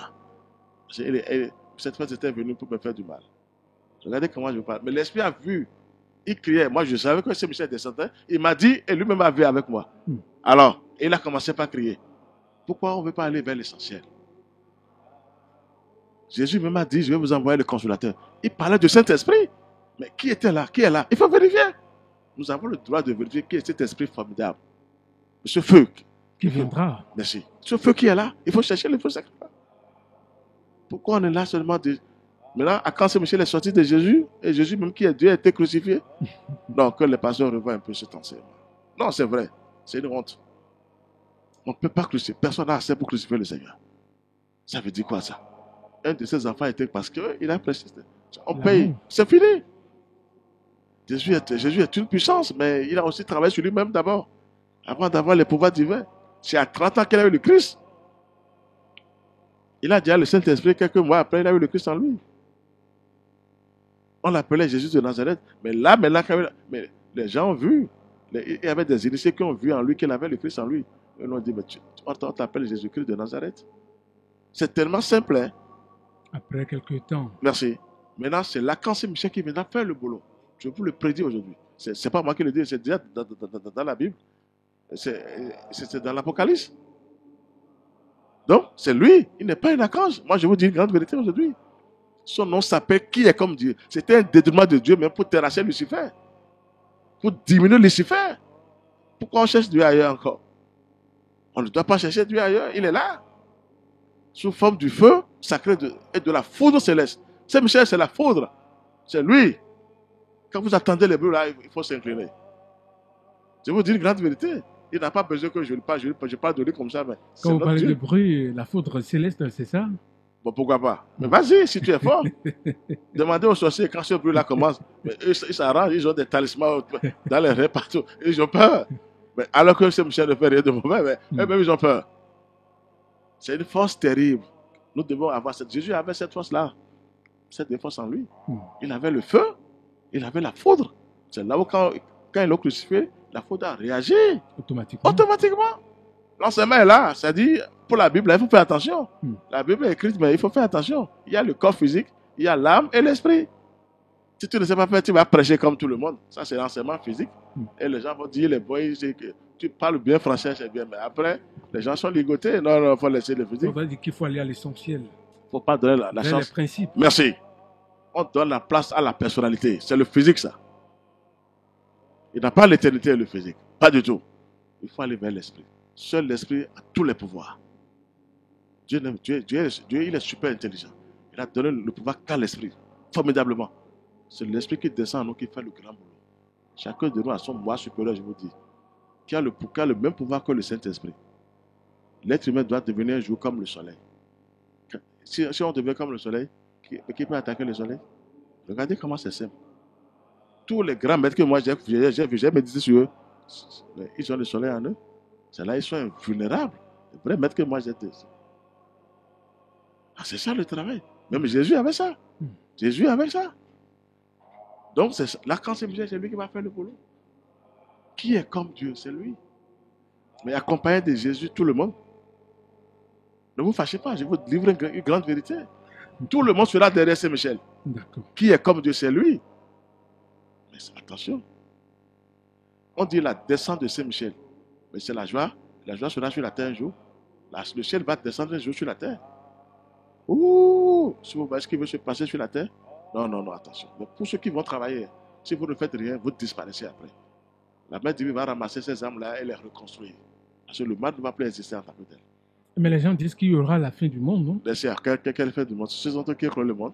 Cette force était venue pour me faire du mal. Regardez comment je vous parle. Mais l'esprit a vu, il criait. Moi je savais que Saint-Michel descendait. Il m'a dit, et lui-même a vu avec moi. Alors, il a commencé par crier. Pourquoi on ne veut pas aller vers l'essentiel? Jésus même a dit, je vais vous envoyer le consolateur. Il parlait du Saint-Esprit. Mais qui était là? Qui est là? Il faut vérifier. Nous avons le droit de vérifier qui est cet esprit formidable. Ce feu. Qui viendra. Merci. Ce feu qui est là, il faut chercher le feu sacré. Pourquoi on est là seulement de... Maintenant, quand Saint-Michel est sorti de Jésus, et Jésus même qui est Dieu a été crucifié. Donc, que les pasteurs revoient un peu cet enseignement. Non, c'est vrai. C'est une honte. On ne peut pas crucifier. Personne n'a assez pour crucifier le Seigneur. Ça veut dire quoi ça? Un de ses enfants était parce qu'il a prêché. On paye. C'est fini. Jésus est une puissance, mais il a aussi travaillé sur lui-même d'abord. Avant d'avoir les pouvoirs divins. C'est à 30 ans qu'il a eu le Christ. Il a déjà le Saint-Esprit quelques mois après, il a eu le Christ en lui. On l'appelait Jésus de Nazareth. Mais là, mais les gens ont vu. Il y avait des initiés qui ont vu en lui qu'il avait le Christ en lui. Ils ont dit, mais on t'appelle Jésus-Christ de Nazareth. C'est tellement simple. Hein? Après quelques temps. Merci. Maintenant, c'est l'archange Saint-Michel qui viendra faire le boulot. Je vous le prédis aujourd'hui. Ce n'est pas moi qui le dis, c'est déjà dans la Bible. C'est dans l'Apocalypse. Donc, c'est lui. Il n'est pas un archange. Moi, je vous dis une grande vérité aujourd'hui. Son nom s'appelle qui est comme Dieu. C'était un détournement de Dieu, même pour terrasser Lucifer. Pour diminuer Lucifer. Pourquoi on cherche Dieu ailleurs encore? On ne doit pas chercher Dieu ailleurs. Il est là. Sous forme du feu sacré et de la foudre céleste. Saint-Michel, c'est la foudre. C'est lui. Quand vous attendez les bruits là, il faut s'incliner. Je vous dis une grande vérité. Il n'a pas besoin que je parle de lui comme ça. Mais quand vous parlez de bruit, la foudre céleste, c'est ça? Bon, pourquoi pas? Mais vas-y, si tu es fort. Demandez aux sorciers quand ce bruit-là commence. Mais eux, ils s'arrangent, ils ont des talismans dans les rêves partout. Ils ont peur. Mais alors que Saint-Michel ne fait rien de mauvais, mais eux-mêmes, ils ont peur. C'est une force terrible. Nous devons avoir cette. Jésus avait cette force-là. Cette force en lui. Il avait le feu, il avait la foudre. C'est là où, quand il l'a crucifié, la foudre a réagi. Automatiquement. L'enseignement est là. Ça dit, pour la Bible, il faut faire attention. La Bible est écrite, mais il faut faire attention. Il y a le corps physique, il y a l'âme et l'esprit. Si tu ne sais pas faire, tu vas prêcher comme tout le monde. Ça, c'est l'enseignement physique. Et les gens vont dire, les boys, tu parles bien français, c'est bien. Mais après, les gens sont ligotés. Non, il faut laisser le physique. On va dire qu'il faut aller à l'essentiel. Il ne faut pas donner la chance. Les principes. Merci. On donne la place à la personnalité. C'est le physique, ça. Il n'a pas l'éternité et le physique. Pas du tout. Il faut aller vers l'esprit. Seul l'esprit a tous les pouvoirs. Dieu, il est super intelligent. Il a donné le pouvoir qu'à l'esprit. Formidablement. C'est l'esprit qui descend en nous qui fait le grand boulot. Chacun de nous a son moi supérieur, je vous dis, qui a le même pouvoir que le Saint-Esprit. L'être humain doit devenir un jour comme le soleil. Si on devient comme le soleil, qui peut attaquer le soleil? Regardez comment c'est simple. Tous les grands maîtres que moi j'ai médité sur eux, ils ont le soleil en eux. C'est là ils sont invulnérables. Les vrais maîtres que moi j'ai été. Ah, c'est ça le travail. Même Jésus avait ça. Jésus avait ça. Donc, là, quand c'est lui qui va faire le boulot. Qui est comme Dieu? C'est lui. Mais accompagné de Jésus, tout le monde. Ne vous fâchez pas, je vous livre une grande vérité. Tout le monde sera derrière Saint-Michel. Qui est comme Dieu? C'est lui. Mais attention. On dit la descente de Saint-Michel. Mais c'est la joie. La joie sera sur la terre un jour. Le ciel va descendre un jour sur la terre. Ouh! Si vous voyez ce qui veut se passer sur la terre, non, attention. Mais pour ceux qui vont travailler, si vous ne faites rien, vous disparaissez après. La mère divine va ramasser ces âmes-là et les reconstruire. Parce que le mal ne va plus exister en tant que tel. Mais les gens disent qu'il y aura la fin du monde, non? Bien sûr, quelle fin du monde? Ce sont eux qui créent le monde.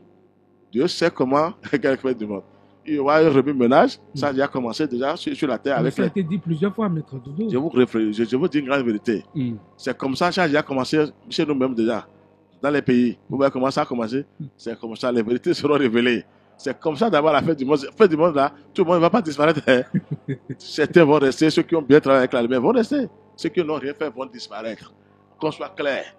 Dieu sait comment, quelle fin du monde. Il y aura un remue-ménage, ça a déjà commencé déjà sur la terre. Ça a été dit plusieurs fois, Maître Dodo. Je vous dis une grande vérité. C'est comme ça a déjà commencé chez nous-mêmes déjà. Dans les pays, vous voyez comment ça a commencé? C'est comme ça, les vérités seront révélées. C'est comme ça d'avoir la fin du monde. La fin du monde là, tout le monde ne va pas disparaître. Certains vont rester, ceux qui ont bien travaillé avec la lumière vont rester. Ceux qui n'ont rien fait vont disparaître. Qu'on soit clair.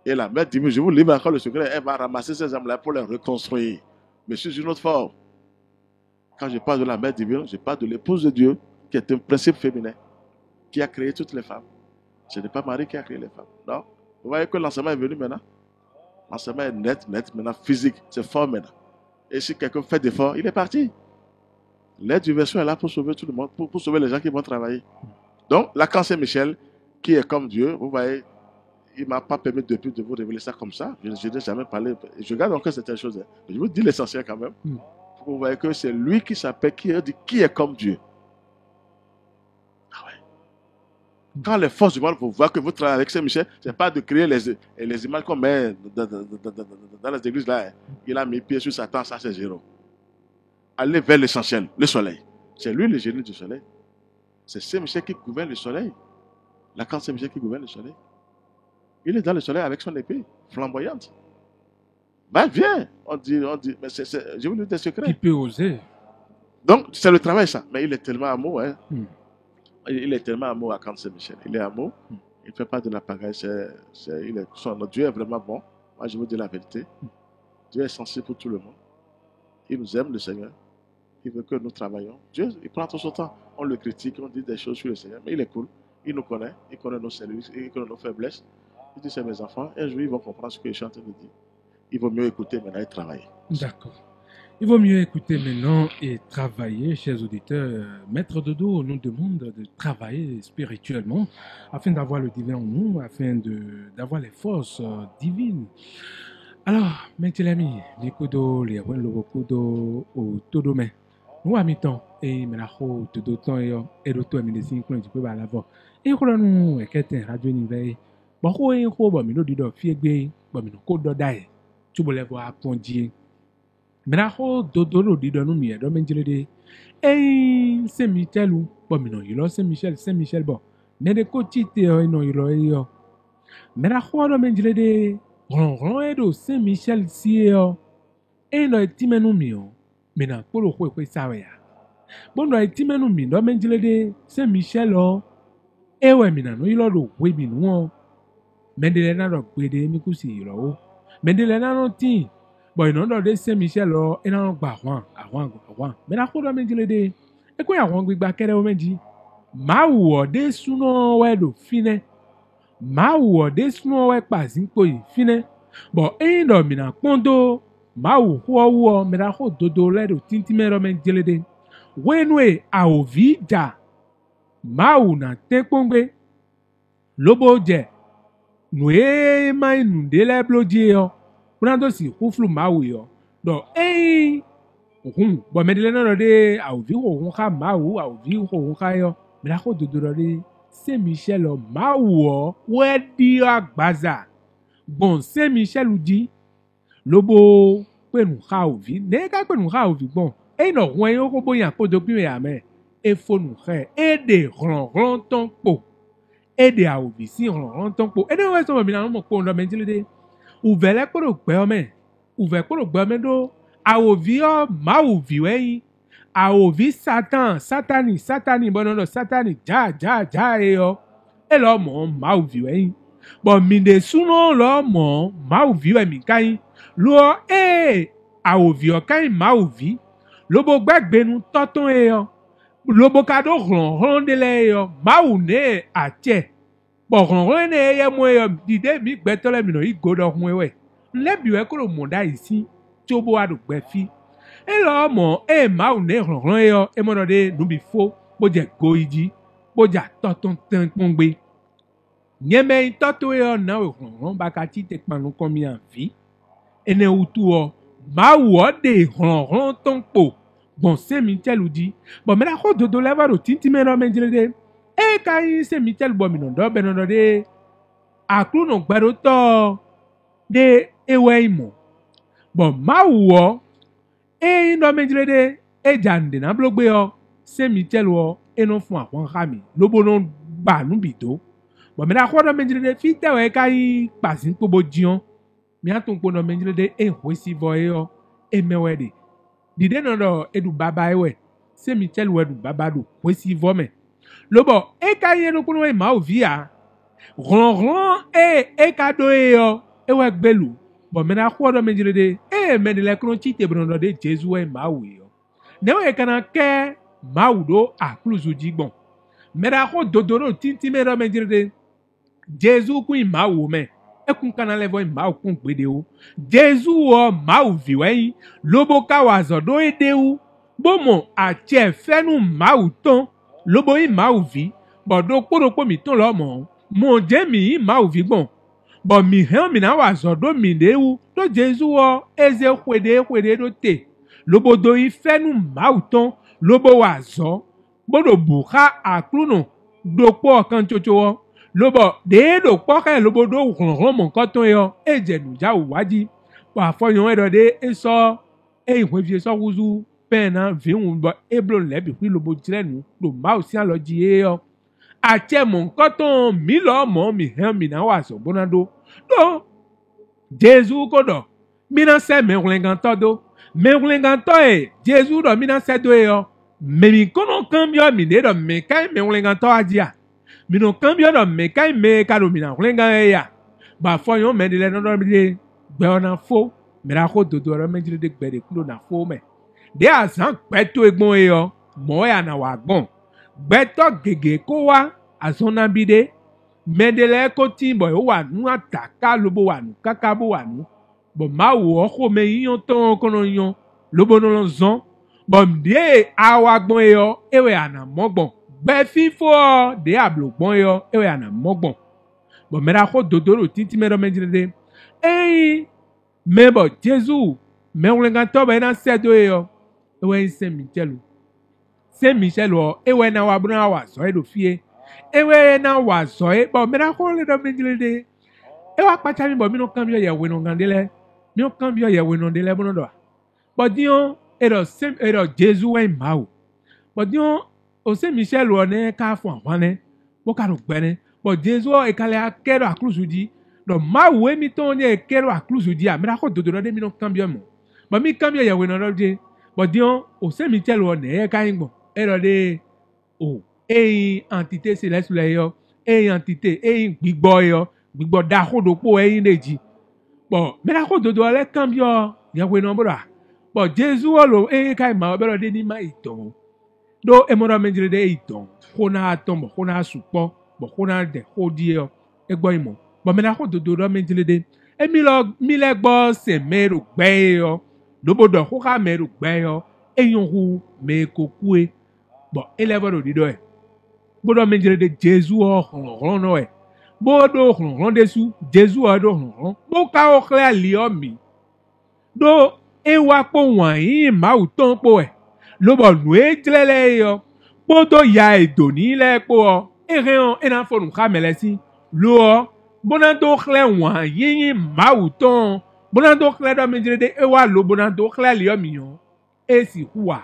Et la mère divine, je vous livre encore le secret, elle va ramasser ces âmes-là pour les reconstruire. Mais sous une autre forme. Quand je parle de la mère divine, je parle de l'épouse de Dieu, qui est un principe féminin, qui a créé toutes les femmes. Ce n'est pas Marie qui a créé les femmes. Non. Vous voyez que l'enseignement est venu maintenant. L'enseignement est net, maintenant physique. C'est fort maintenant. Et si quelqu'un fait d'efforts, il est parti. L'aide du verset est là pour sauver tout le monde, pour sauver les gens qui vont travailler. Donc, l'archange Saint-Michel, qui est comme Dieu, vous voyez, il ne m'a pas permis depuis de vous révéler ça comme ça. Je n'ai jamais parlé. Je garde encore certaines choses. Mais je vous dis l'essentiel quand même. Vous voyez que c'est lui qui s'appelle, qui est comme Dieu. Ah ouais. Quand les forces du mal vous voient que vous travaillez avec Saint-Michel, ce n'est pas de créer les images qu'on met dans les églises là. Il a mis pied sur Satan, ça c'est zéro. Allez vers l'essentiel, le soleil. C'est lui le génie du soleil. C'est Saint-Michel qui gouverne le soleil. L'archange Saint-Michel qui gouverne le soleil. Il est dans le soleil avec son épée flamboyante. Ben viens, on dit, mais je vous dis des secrets. Qui peut oser? Donc, c'est le travail ça. Mais il est tellement amour, hein. Il est tellement amour à Saint Michel. Il est amour. Il ne fait pas de la pagaille. Notre Dieu est vraiment bon. Moi, je vous dis la vérité. Dieu est sensible pour tout le monde. Il nous aime, le Seigneur. Il veut que nous travaillions. Dieu, il prend tout son temps. On le critique, on dit des choses sur le Seigneur. Mais il est cool. Il nous connaît. Il connaît nos services. Il connaît nos faiblesses. Il dit, c'est mes enfants. Un jour, ils vont comprendre ce que je suis en train de dire. Il vaut mieux écouter maintenant et travailler. D'accord. Il vaut mieux écouter maintenant et travailler, chers auditeurs. Maître Dodo nous demande de travailler spirituellement afin d'avoir le divin en nous, afin d'avoir les forces divines. Alors, mes petits amis, Likodo, Liawen Lobokodo, au Todome. nous à mi-temps et me la ho tout d'autant et d'autres médecine qu'on dit peu à l'avant et qu'on nous et qu'était radio niveau bon ho et ho bon mi no dido fie gbe bon mi no ko do dai tu bo level aponji me la ho dodo dido nu mi e do menjele e Saint Michel ou bon mi no yilo Saint Michel bon mais de ko tite no yilo yo me la ho do menjele ron e do Saint Michel si e no timenu mi o me na polo kwe sawe ya bon no timenu mi do menjele Saint Michel o ewe mi na no yilo do we bi nu mendele na do gbede mi ku si yilo o mendele na no tin boy no do de Saint Michel o e na no gba àwọn me na ko do menjele de e ko àwọn gbigba kere o menji ma wo de suno we do fine ma wo de suno we pazin ko yi fine bo e do mi na pondo ma wo me na ko dodo le do tintimero menjele de wenwe a ovija ma wo na tekpongbe lobo je nwe mai nundele bloji yo brando si kuflu mawu yo do bo medele na de awvi ho ha mawu awvi ho ha yo me la ko dodo de Saint Michel o mawu we di agbaza bon Saint Michel di lobo penu ha awvi ne ka penu ha awvi bon no won yo ko boyan ko do pin ya me e fonu he e de ron ton po ede a obi si on ton po ede we so mi na mo ko ndo menjile de uvele koro gbe o me do a ovi o ma ovi we a ovi satani bono do satani ja e lo mo ma ovi we bo mi de suno lo mo ma ovi we mi kan lo a ovi o kan ma ovi lo bo gbagbe nu toton lobo kado ron de le ma une ache bo ron ne ye mo dide mi gbetole mi no igodo hun we lebi we ko mo da isi tí ó bó wa do gbe fi e lo mo ma une ron e mo no de nu bi fo bo je go iji bo ja toton tan pongbe nyeme toto na ron ba ka ti te panu kon mi an fi ene utu ma wo de ron ton po bon Saint Michel ou dit bon me la ko dodo leva do tinti me no menjele de e ka yi Saint Michel bo mi no do be no de akru no gbero to de ewe imo bon ma wo no menjele de e jande na blogbe Saint Michel wo e no fun àwọn khami lobo no gba nu bido bon me la ko do menjele de fi te we ka yi pasin po bo jion mi atun po no menjele de e ho si vo e mewe de dide no do edu baba ewe Saint Michel we du baba do wesi vome lobo e ka yen no kuno e ma ovia ron e ka do ewe gbelu bo me na ko do menjire de me de le kuno chite brondo de Jesus e ma we ne we kana ke ma udo akluzu jigbon me na ko dodoro tinti me do menjire de Jesus ku ma wo me ekun kana levo ma okun gbede o Jesu o ma uvi we lobo ka wazodo ede u bomo ache fenu ma uton lobo ma uvi bodo poropo mi ton lo mo je mi ma uvi gbon bo mi he mi na wazodo mi de u to Jesu o eze kwede do te lobo do fenu ma uton lobo wazo bodo buka akruno dopo kan chocho lobo de do poka lobo do ron mo nkan ton ejenu ja uwaji wa foyan edo de eso ihwe fi so wuzu pen na viun bo eblo lebi pi lobo jirenu do ma o si an lo ji ache mo nkan ton mi lo mo mi he mi na wa so bonado do Jesu ko do mi na se me wlengan todo me wlengan to Jesu do mi na se do me mi kono cambio mi de do me kai me wlengan to ajia mi no cambio do me kai me ka do mi na wlengan ya ba foyan me de le no do mi gbe ona fo me ra ko dodo ro me jire de gbe de klo na fo me de azan peto egbon mo ya na wa gbon gbe to gege ko wa azona bide me de le ko tin boy o wa nu ataka lobo wa nu kaka bo wa nu bo ma wo ko me yan ton kono yan lobo no zon bo de awa gbon ewe ana mogbon gbe fifo de ablogbon ewe ana mogbon bo me ra ko dodo ro tinti me ro me jire de mais bon Jésus mais on l'entend ben dans cette ewe Saint Michel Saint Michel o ewe na wa buna wa so e do fie ewe na wa so e bo me na ko le do menjilede e wa pa cha mi bo mi no cambio ye we no ngandele mi no cambio ye we no dele bono do bo dion e do Jesus we ma o bo dion o Saint Michel o ne ka fun àwọn ne bo ka do gbe ne bo Jesus e ka le akero akrusu di do ma we mi ton ne akero akrusu di a me na ko dodo do de mi no cambio mo bo mi cambio ye we no do de bo dion o Saint Michel o ne e ka ngbo erode o entité céleste le yo entité gbigbo yo gbigbo da kodopo leji bo me na kododo le cambio yawe no bra bo Jesus lo kai ma berode ni ma iton do emoro menjire de iton kona aton kona supo bo kona de hodi yo egbo imo bo me na kododo do menjire de mi le gbo se meru gbe yo lobodo ko ka meru gbe yo hu me kokue bon élève do dido e bodo menjere de Jesus o ron no e bodo ron desu Jesus o do ron bo ka o clear li o mi do e wa po wan yin ma u ton po e lo bo nu e jlele yo bodo ya edo ni le po o e ren e na fo nu ka melesi lo o bona do clear wan yin ma u ton bona do clear do menjere de e wa lo bona do clear li o mi yo e si huwa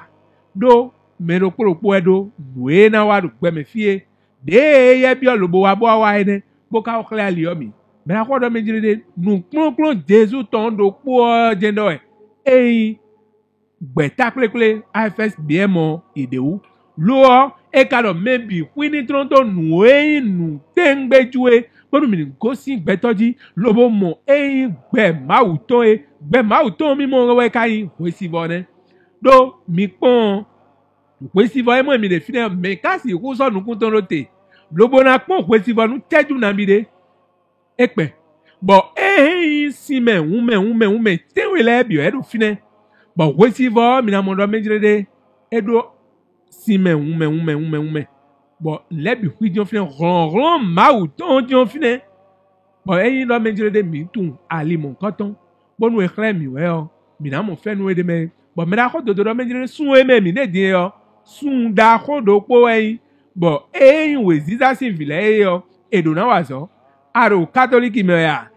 do mero kpokpo edo nue na wa gbe me fie de ye bi olobo wa bo wa ene bo ka o clear li o mi me na ko do menjire de nu klon Jesus ton do po jendo e gbe taklekle afs bien mo idewu lo e ka do mebi kwini tronto nue nu tengbejue bonu mi go si gbe toji lobo mo e gbe mauton mi mo we kai we si bone do mi pon pé si voye mo mi de fine me kasi ku so nu kun ton rote lobo na pon pé si vo nu teju na mi de epe bo si me un tewe le bi e do fine bo we si vo mi na mo do menjire de e do si me un bo le bi hu jon fine ron ma u ton jon fine bo do menjire de mi tun ali mon koton bo nu e kle mi we o mi na mo fe nu e de me bo me da ko do menjire sun e me mi de di o sun da kodo po bo we ziza sin vile yo edo na wazo aro catholic me ya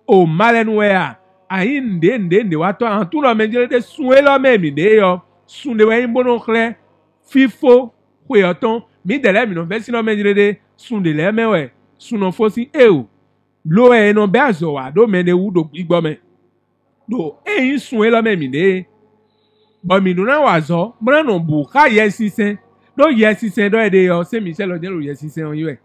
o malenu ya nde wa to an tu lo menjere de sun e lo me mi de yo sun de we bono kle fifo we oton mi de le mi no vesi lo menjere de sun de le me we sun no fosi o lo e no be azo wa do me de wu do gbigbo me do sun e lo me mi de bo mi no na wazo mo na no bu ka yesisen do yesisen do e de yo Saint Michel o jero yesisen on yo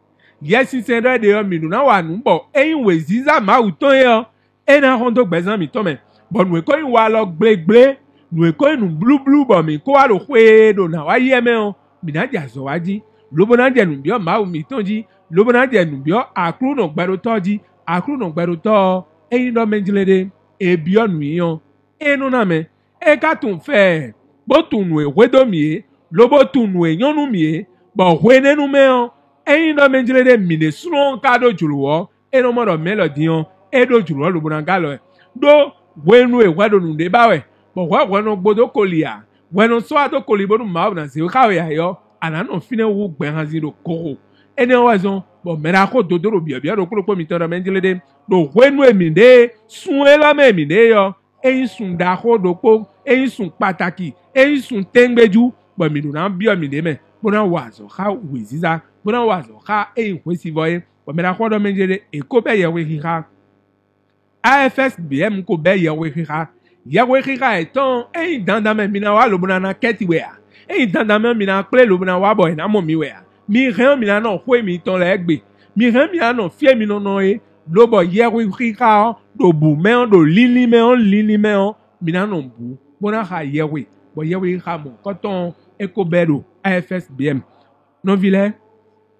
yesisen do e de yo mi no na wa nu bo we ziza ma u ton yo e na hon do gbezan mi to me bo nu e ko wa lo gbegbe nu e ko nu blue bo mi ko wa lo hwe do na wa ye me o mi na ja zo waji lobo na je nu bi o ma u mi ton ji lobo na je nu bi o akru no gbero to ji akru no gbero to do menjile de e bi o nu yan enu na me e ka tun fe bo tunu e wedo mi lobo tunu e yonu mi bo we nenu me o do menjile de mi ne suron ka do juruwo no mo do melody on do juruwo lobo na galo do wenu e wedo nu de bawe bo wa no gbodo kolia wenu so ado kolibo nu ma na se ka we ayo ana no fine wu gbe han zero ko wazon bo mera ko dodoro bi do kuro mi to do menjile de do wenu e mi de sun e la me mi de yo sun da kodo po sun pàtàkì sun tengbeju bo mi do na bi o mi de me bo na wazo ha wiziza bo na wazo ha we si voye bo me na ko do menjere e ko be ye we ha AFSBM ko be ye we ha eton danda me mi na wa lo bo na keti we danda me mi na ple lo bo na wa boy na mo mi we mi ren mi na no hwe mi ton le gbe mi ren mi na no fie mi no e lobo ye we ha do bu me on do lili me on mi na no bu bona ha yewe bo yewe ha mo koton ekobero AFSBM no vile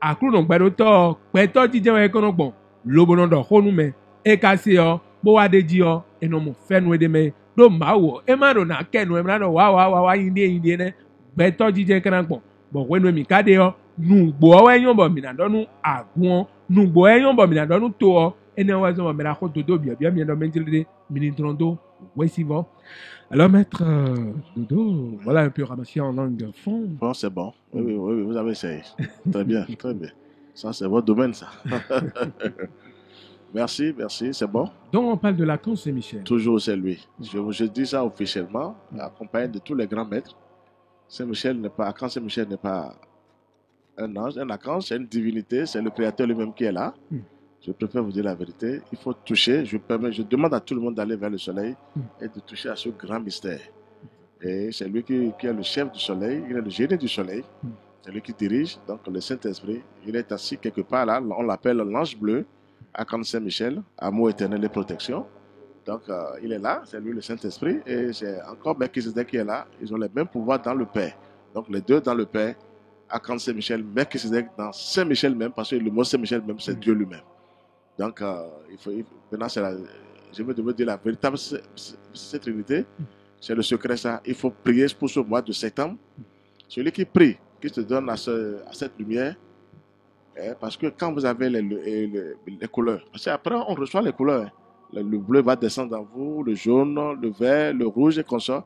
akru no gbero to pe to jije we kono gbon lobo no do honu me e ka se o bo wa de ji o eno mo fenu de me do ma wo e ma do na kenu e ma do wa inde ne pe to jije kana gbon bo wenu mi ka de o nu gbo o eyan bo mi na do nu agun nu gbo eyan bo mi na do nu to o ene wa zo mo me ra ko dodo bi mi do menjile de mi ni trondo Oui, c'est bon. Alors, maître Dodo, voilà un peu ramassé en langue fond. Bon, c'est bon. Oui, vous avez essayé. Très bien, très bien. Ça, c'est votre domaine, ça. Merci, c'est bon. Donc, on parle de Lacan, c'est Michel. Toujours c'est lui. Je dis ça officiellement, accompagné de tous les grands maîtres. Saint-Michel n'est pas, Archange Saint-Michel n'est pas un ange, un archange, c'est une divinité, c'est le Créateur lui-même qui est là. Je préfère vous dire la vérité. Il faut toucher. Je demande à tout le monde d'aller vers le soleil et de toucher à ce grand mystère. Et c'est lui qui est le chef du soleil, il est le génie du soleil. C'est lui qui dirige. Donc le Saint-Esprit, il est assis quelque part là. On l'appelle l'ange bleu, Archange Saint-Michel, amour éternel et protection. Donc il est là, c'est lui le Saint-Esprit. Et c'est encore Melchizedek qui est là. Ils ont les mêmes pouvoirs dans le Père. Donc les deux dans le Père, Archange Saint-Michel, Melchizedek dans Saint-Michel même, parce que le mot Saint-Michel même, c'est Dieu lui-même. Donc, maintenant, je veux dire la véritable cette Trinité, c'est le secret, ça. Il faut prier pour ce mois de septembre. Celui qui prie, qui se donne à cette lumière, parce que quand vous avez les couleurs, parce qu'après, on reçoit les couleurs. Le bleu va descendre dans vous, le jaune, le vert, le rouge et comme ça.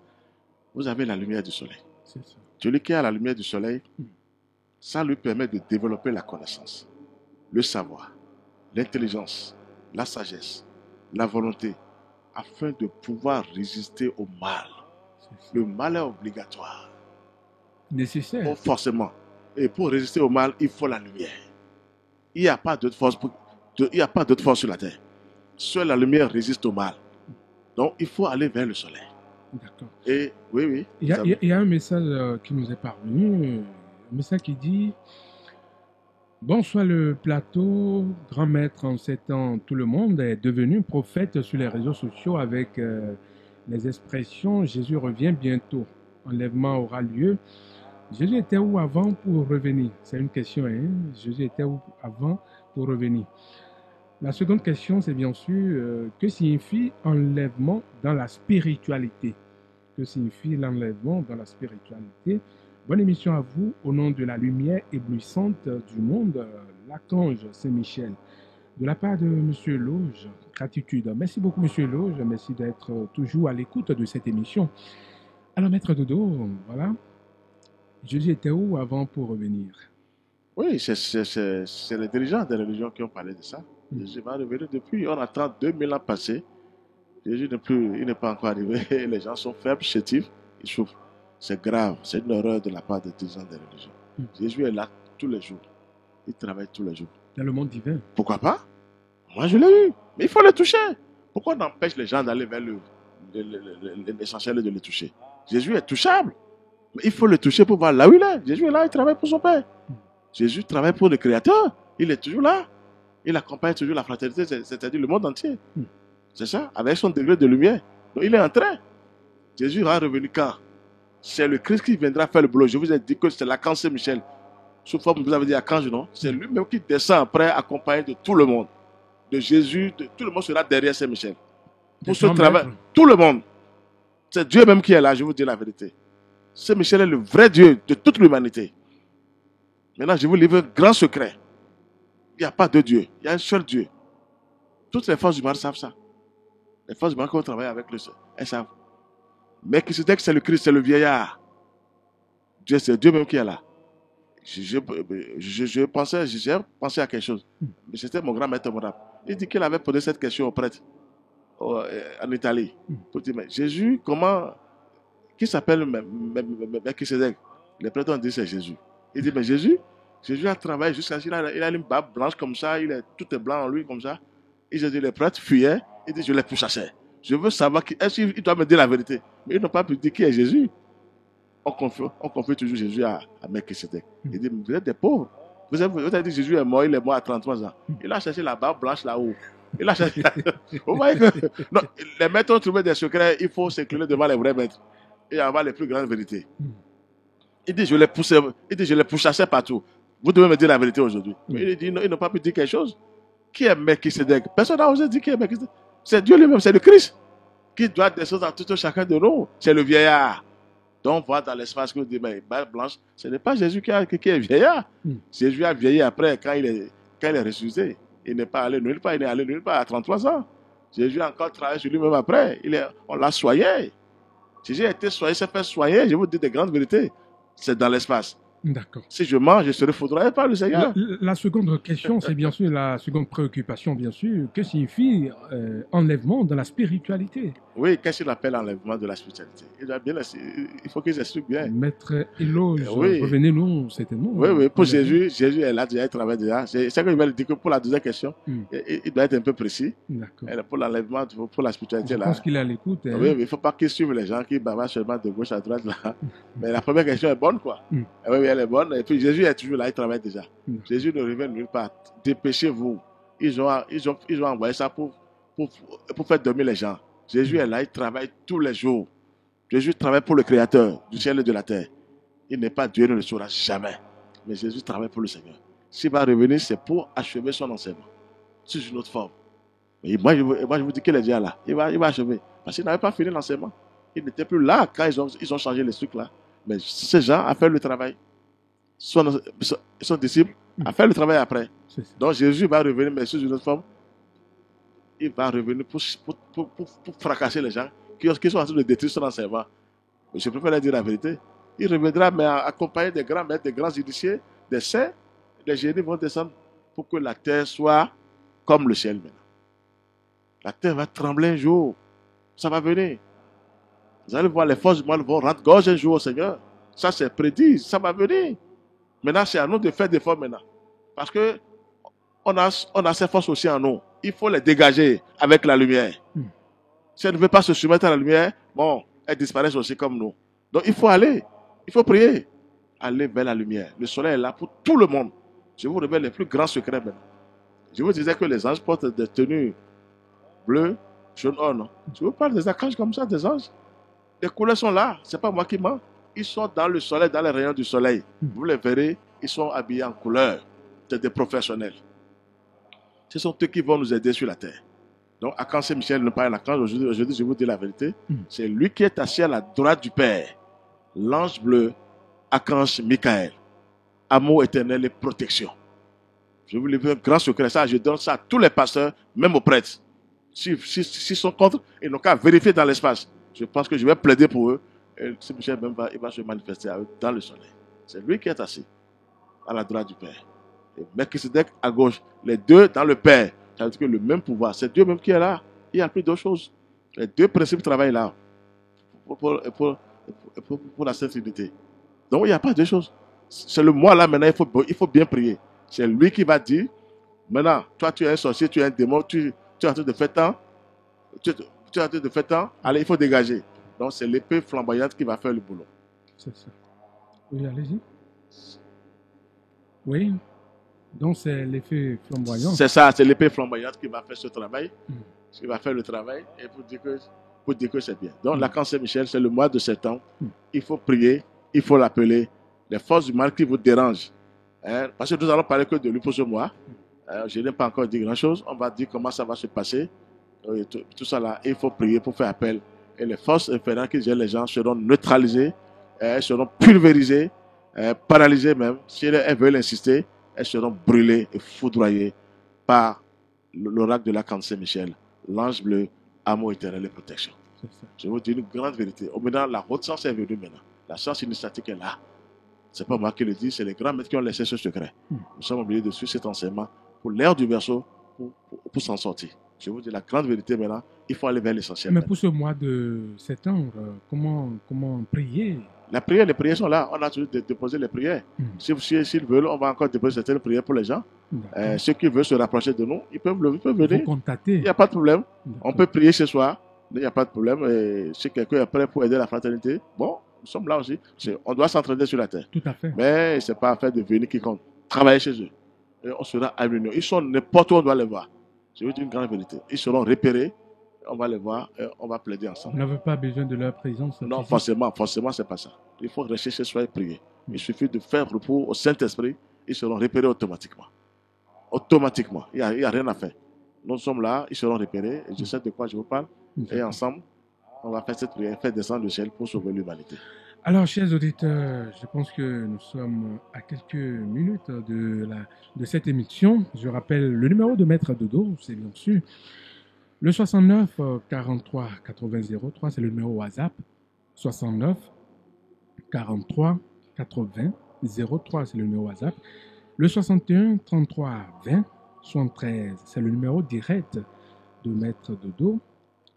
Vous avez la lumière du soleil. C'est ça. Celui qui a la lumière du soleil, ça lui permet de développer la connaissance, le savoir, l'intelligence, la sagesse, la volonté, afin de pouvoir résister au mal. Le mal est obligatoire. Nécessaire. Oh, forcément. Et pour résister au mal, il faut la lumière. Il n'y a pas d'autre force, sur la terre. Seule la lumière résiste au mal. Donc, il faut aller vers le soleil. D'accord. Et oui. Il y a un message qui nous est parvenu. Un message qui dit: bonsoir le plateau, grand maître en 7 ans, tout le monde est devenu prophète sur les réseaux sociaux avec les expressions Jésus revient bientôt, enlèvement aura lieu. Jésus était où avant pour revenir? C'est une question, hein? Jésus était où avant pour revenir? La seconde question, c'est bien sûr, que signifie enlèvement dans la spiritualité? Que signifie l'enlèvement dans la spiritualité? Bonne émission à vous, au nom de la lumière éblouissante du monde, l'archange Saint-Michel. De la part de M. Loge, gratitude. Merci beaucoup, M. Loge. Merci d'être toujours à l'écoute de cette émission. Alors, Maître Dodo, voilà. Jésus était où avant pour revenir? Oui, c'est les dirigeants des religions qui ont parlé de ça. Jésus va revenir depuis. On attend 2000 ans passés. Jésus il n'est pas encore arrivé. Les gens sont faibles, chétifs, ils souffrent. C'est grave, c'est une erreur de la part des dirigeants des religions. Jésus est là tous les jours. Il travaille tous les jours. Dans le monde divin. Pourquoi pas? Moi, je l'ai eu. Mais il faut le toucher. Pourquoi on empêche les gens d'aller vers l'essentiel et de le toucher? Jésus est touchable. Mais il faut le toucher pour voir là où il est. Jésus est là, il travaille pour son Père. Jésus travaille pour le Créateur. Il est toujours là. Il accompagne toujours la fraternité, c'est-à-dire le monde entier. C'est ça, avec son degré de lumière. Donc il est en train. Jésus va revenir quand? C'est le Christ qui viendra faire le boulot. Je vous ai dit que c'est l'archange Saint-Michel. Sous forme, vous avez dit archange, non? C'est lui-même qui descend après, accompagné de tout le monde. De Jésus, tout le monde sera derrière Saint-Michel. Pour ce travail, tout le monde. C'est Dieu même qui est là, je vous dis la vérité. Saint-Michel est le vrai Dieu de toute l'humanité. Maintenant, je vous livre un grand secret. Il n'y a pas de Dieu, il y a un seul Dieu. Toutes les forces du mal savent ça. Les forces du mal qui ont travaillé avec le Seigneur, elles savent. Mais qui se dit que c'est le Christ, c'est le vieillard. Dieu, c'est Dieu même qui est là. J'ai pensé à quelque chose. Mais c'était mon grand maître Morab. Il dit qu'il avait posé cette question au prêtre en Italie. Pour dire, mais Jésus, qui s'appelle Melchizedek? Les prêtres ont dit c'est Jésus. Il dit, mais Jésus a travaillé jusqu'à ce qu'il a une barbe blanche comme ça, tout est blanc en lui comme ça. Et Jésus, les prêtres fuyaient. Il dit, je les pourchassais. Je veux savoir, est-ce qu'il doit me dire la vérité? Mais ils n'ont pas pu dire qui est Jésus. On confie toujours Jésus à Melchizedek. Il dit, vous êtes des pauvres. Vous avez dit Jésus est mort, il est mort à 33 ans. Il a cherché la barbe blanche là-haut. Il a cherché. Vous voyez que non, les maîtres ont trouvé des secrets, il faut s'incliner devant les vrais maîtres et avoir les plus grandes vérités. Il dit, je les pourchassais partout. Vous devez me dire la vérité aujourd'hui. Mais il dit, non, ils n'ont pas pu dire quelque chose. Qui est Melchizedek? Personne n'a osé dire qui est Melchizedek. C'est Dieu lui-même, c'est le Christ qui doit descendre à tout chacun de nous. C'est le vieillard. Donc, on voit dans l'espace que vous dites, mais barbe blanche, ce n'est pas Jésus qui est vieillard. Jésus a vieilli après, quand il est ressuscité. Il n'est pas allé nulle part, il est allé nulle part à 33 ans. Jésus a encore travaillé sur lui-même après. On l'a soigné. Jésus a été soigné, s'est fait soigner. Je vous dis des grandes vérités. C'est dans l'espace. D'accord. Si je mange, je serai foudroyé par le Seigneur. La seconde question, c'est bien sûr la seconde préoccupation, bien sûr. Que signifie enlèvement de la spiritualité? Oui, qu'est-ce qu'il appelle enlèvement de la spiritualité? Il faut qu'ils expliquent bien. Maître Éloge, Oui. revenez-nous certainement. Oui, pour Jésus est là déjà, il travaille déjà. C'est ça que je vais dire que pour la deuxième question, il doit être un peu précis. D'accord. Pour l'enlèvement, pour la spiritualité, Je là. pense qu'il est à l'écoute. Hein. Oui, mais il ne faut pas qu'il suive les gens qui bavardent seulement de gauche à droite, là. Mais la première question est bonne, quoi. Oui, elle est bonne. Et puis Jésus est toujours là, il travaille déjà. Jésus ne révèle nulle part. Dépêchez-vous. Ils ont envoyé ça pour faire dormir les gens. Jésus est là, il travaille tous les jours. Jésus travaille pour le Créateur du ciel et de la terre. Il n'est pas Dieu, ne le saura jamais. Mais Jésus travaille pour le Seigneur. S'il va revenir, c'est pour achever son enseignement. Sous une autre forme. Mais moi, je vous dis qu'il est déjà là. Il va achever. Parce qu'il n'avait pas fini l'enseignement. Il n'était plus là quand ils ont changé les trucs là. Mais ces gens ont fait le travail. Son disciple a fait le travail après. Donc Jésus va revenir, mais sous une autre forme. Il va revenir pour fracasser les gens qui sont en train de détruire son enseignement. Je préfère leur dire la vérité. Il reviendra, mais accompagné des grands maîtres, des grands initiés, des saints. Les génies vont descendre pour que la terre soit comme le ciel maintenant. La terre va trembler un jour. Ça va venir. Vous allez voir, les forces du mal vont rendre gorge un jour au Seigneur. Ça, c'est prédit. Ça va venir. Maintenant, c'est à nous de faire des efforts maintenant. Parce que on a ces forces aussi en nous. Il faut les dégager avec la lumière. Si elles ne veulent pas se soumettre à la lumière, bon, elles disparaissent aussi comme nous. Donc, il faut aller. Il faut prier. Aller vers la lumière. Le soleil est là pour tout le monde. Je vous révèle les plus grands secrets maintenant. Je vous disais que les anges portent des tenues bleues, jaunes, or, non. Je vous parle des archanges comme ça, des anges. Les couleurs sont là. Ce n'est pas moi qui mens. Ils sont dans le soleil, dans les rayons du soleil. Vous les verrez, ils sont habillés en couleur. C'est des professionnels. Ce sont eux qui vont nous aider sur la terre. Donc, Archange Saint-Michel n'est pas un archange. Aujourd'hui, je vous dis la vérité. C'est lui qui est assis à la droite du Père. L'ange bleu, Archange Michael. Amour éternel et protection. Je vous livre un grand secret. Ça, je donne ça à tous les pasteurs, même aux prêtres. S'ils sont contre, ils n'ont qu'à vérifier dans l'espace. Je pense que je vais plaider pour eux. Et Saint-Michel même il va se manifester dans le soleil. C'est lui qui est assis à la droite du Père. Et Melchisedec à gauche. Les deux dans le Père. Ça veut dire que le même pouvoir. C'est Dieu même qui est là. Il n'y a plus d'autre chose. Les deux principes travaillent là. Pour la Sainte Trinité. Donc il n'y a pas de choses. C'est le moi là maintenant. Il faut bien prier. C'est lui qui va dire. Maintenant, toi tu es un sorcier, tu es un démon, tu es en train de faire tant. Tu es en train de faire tant. Allez, il faut dégager. Donc c'est l'épée flamboyante qui va faire le boulot. C'est ça. Oui, allez-y. Oui. Donc c'est l'effet flamboyant. C'est ça, c'est l'épée flamboyante qui va faire ce travail. Qui va faire le travail et pour dire que c'est bien. Donc l'archange Saint-Michel, c'est le mois de septembre. Il faut prier, il faut l'appeler. Les forces du mal qui vous dérangent. Parce que nous allons parler que de lui pour ce mois. Je n'ai pas encore dit grand-chose. On va dire comment ça va se passer. Tout ça là, il faut prier pour faire appel. Et les forces infernales qui gèrent les gens seront neutralisées, elles seront pulvérisées, paralysées même. Si elles veulent insister, elles seront brûlées et foudroyées par l'oracle de l'archange Saint-Michel, l'ange bleu, amour éternel et protection. Je vous dis une grande vérité. Maintenant, la haute science est venue maintenant. La science initiatique est là. Ce n'est pas moi qui le dis, c'est les grands maîtres qui ont laissé ce secret. Nous sommes obligés de suivre cet enseignement pour l'ère du berceau, pour s'en sortir. Je vous dis la grande vérité maintenant, il faut aller vers l'essentiel. Mais pour ce mois de septembre, comment prier? Les prières sont là. On a toujours déposé les prières. S'ils veulent, on va encore déposer certaines prières pour les gens. Ceux qui veulent se rapprocher de nous, ils peuvent venir. Vous contacter. Il n'y a pas de problème. On peut prier ce soir. Il n'y a pas de problème. Et si quelqu'un est prêt pour aider la fraternité, bon, nous sommes là aussi. On doit s'entraider sur la terre. Tout à fait. Mais ce n'est pas affaire de venir qui compte. Travailler chez eux. Et on sera à l'union. Ils sont n'importe où on doit les voir. Je vous dis une grande vérité. Ils seront repérés. On va les voir et on va plaider ensemble. Vous n'avez pas besoin de leur présence? Non, forcément, c'est pas ça. Il faut rester chez soi et prier. Il suffit de faire repos au Saint-Esprit. Ils seront repérés automatiquement. Automatiquement. Il n'y a rien à faire. Nous sommes là, ils seront repérés. Et je sais de quoi je vous parle. Et ensemble, on va faire cette prière, faire descendre le ciel pour sauver l'humanité. Alors, chers auditeurs, je pense que nous sommes à quelques minutes de cette émission. Je rappelle le numéro de Maître Dodo, c'est bien sûr Le 69 43 80 03, c'est le numéro WhatsApp. 69 43 80 03, c'est le numéro WhatsApp. Le 61 33 20 73, c'est le numéro direct de Maître Dodo.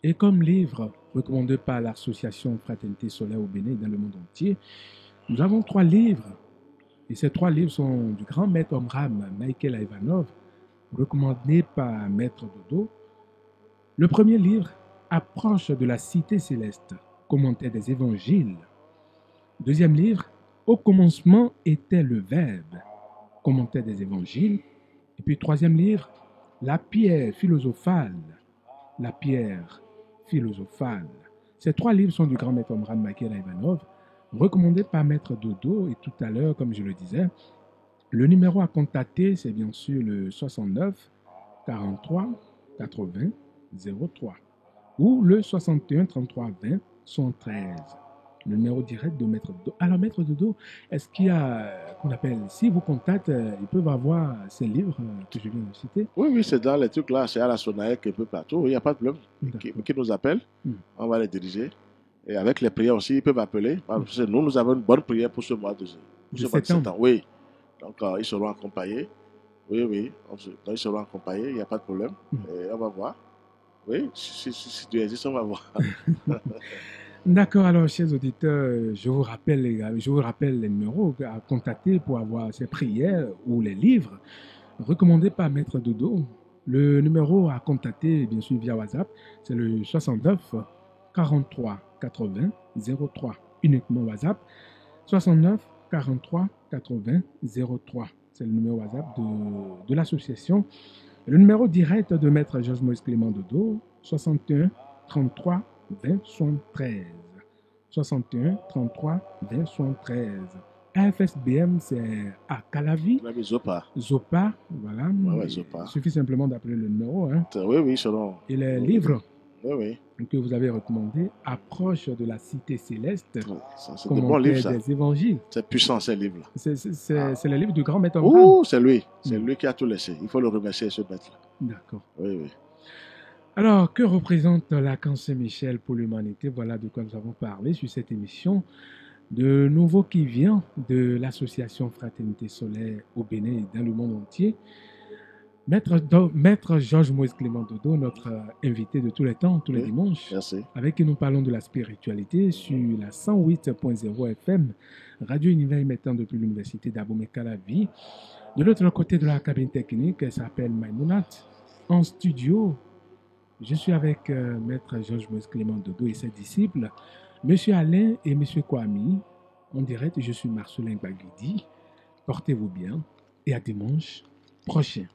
Et comme livre recommandé par l'association Fraternité Solaire au Bénin et dans le monde entier, nous avons 3 livres. Et ces 3 livres sont du grand maître Omram Michael Ivanov, recommandé par Maître Dodo. Le premier livre, Approche de la cité céleste, commentaire des évangiles. Deuxième livre, Au commencement était le Verbe, commentaire des évangiles. Et puis troisième livre, La pierre philosophale. La pierre philosophale. Ces 3 livres sont du grand maître Omram Michael Ivanov, recommandé par Maître Dodo. Et tout à l'heure, comme je le disais, le numéro à contacter, c'est bien sûr le 69 43 80 03 ou le 61 33 20 113. Le numéro direct de Maître Dodo. Alors, Maître Dodo, est-ce qu'il y a, qu'on appelle, si vous contactent, ils peuvent avoir ces livres que je viens de citer? Oui, c'est dans les trucs là, c'est à la Sonaec, un peu partout, il n'y a pas de problème. Qui nous appelle, on va les diriger. Et avec les prières aussi, ils peuvent appeler. Parce que nous avons une bonne prière pour ce mois de septembre. Oui, donc ils seront accompagnés. Oui, donc, ils seront accompagnés, il n'y a pas de problème. Et on va voir. Oui, si Dieu existe, on va voir. D'accord, alors chers auditeurs, je vous rappelle les numéros à contacter pour avoir ces prières ou les livres recommandés par Maître Dodo. Le numéro à contacter, bien sûr, via WhatsApp, c'est le 69 43 80 03. Uniquement WhatsApp. 69 43 80 03. C'est le numéro WhatsApp de l'association. Le numéro direct de Maître Georges Moïse Clément Dodo, 61 33 20 73. 61 33 20 73. AFSBM, c'est à Calavi. Zopa, voilà. Ouais, Zopa. Il suffit simplement d'appeler le numéro. Hein. Oui, selon. Et les livres oui. que vous avez recommandés, Approche de la cité céleste, c'est des bons livres, ça. Des évangiles. C'est puissant, ces livres-là. C'est le livre du grand maître. C'est lui. C'est lui qui a tout laissé. Il faut le remercier, ce maître-là. D'accord. Oui. Alors, que représente Lacan Saint-Michel pour l'humanité? Voilà de quoi nous avons parlé sur cette émission. De nouveau qui vient de l'association Fraternité Solaire au Bénin et dans le monde entier. Maître Georges Moïse Clément Dodo, notre invité de tous les temps, tous les dimanches, avec qui nous parlons de la spiritualité sur la 108.0 FM, Radio Univers émettant depuis l'université d'Abomey-Calavi. De l'autre côté de la cabine technique, elle s'appelle Maïmounat. En studio, je suis avec Maître Georges Moïse Clément Dodo et ses disciples, Monsieur Alain et Monsieur Kwame. En direct, je suis Marcelin Baguidi. Portez-vous bien et à dimanche prochain.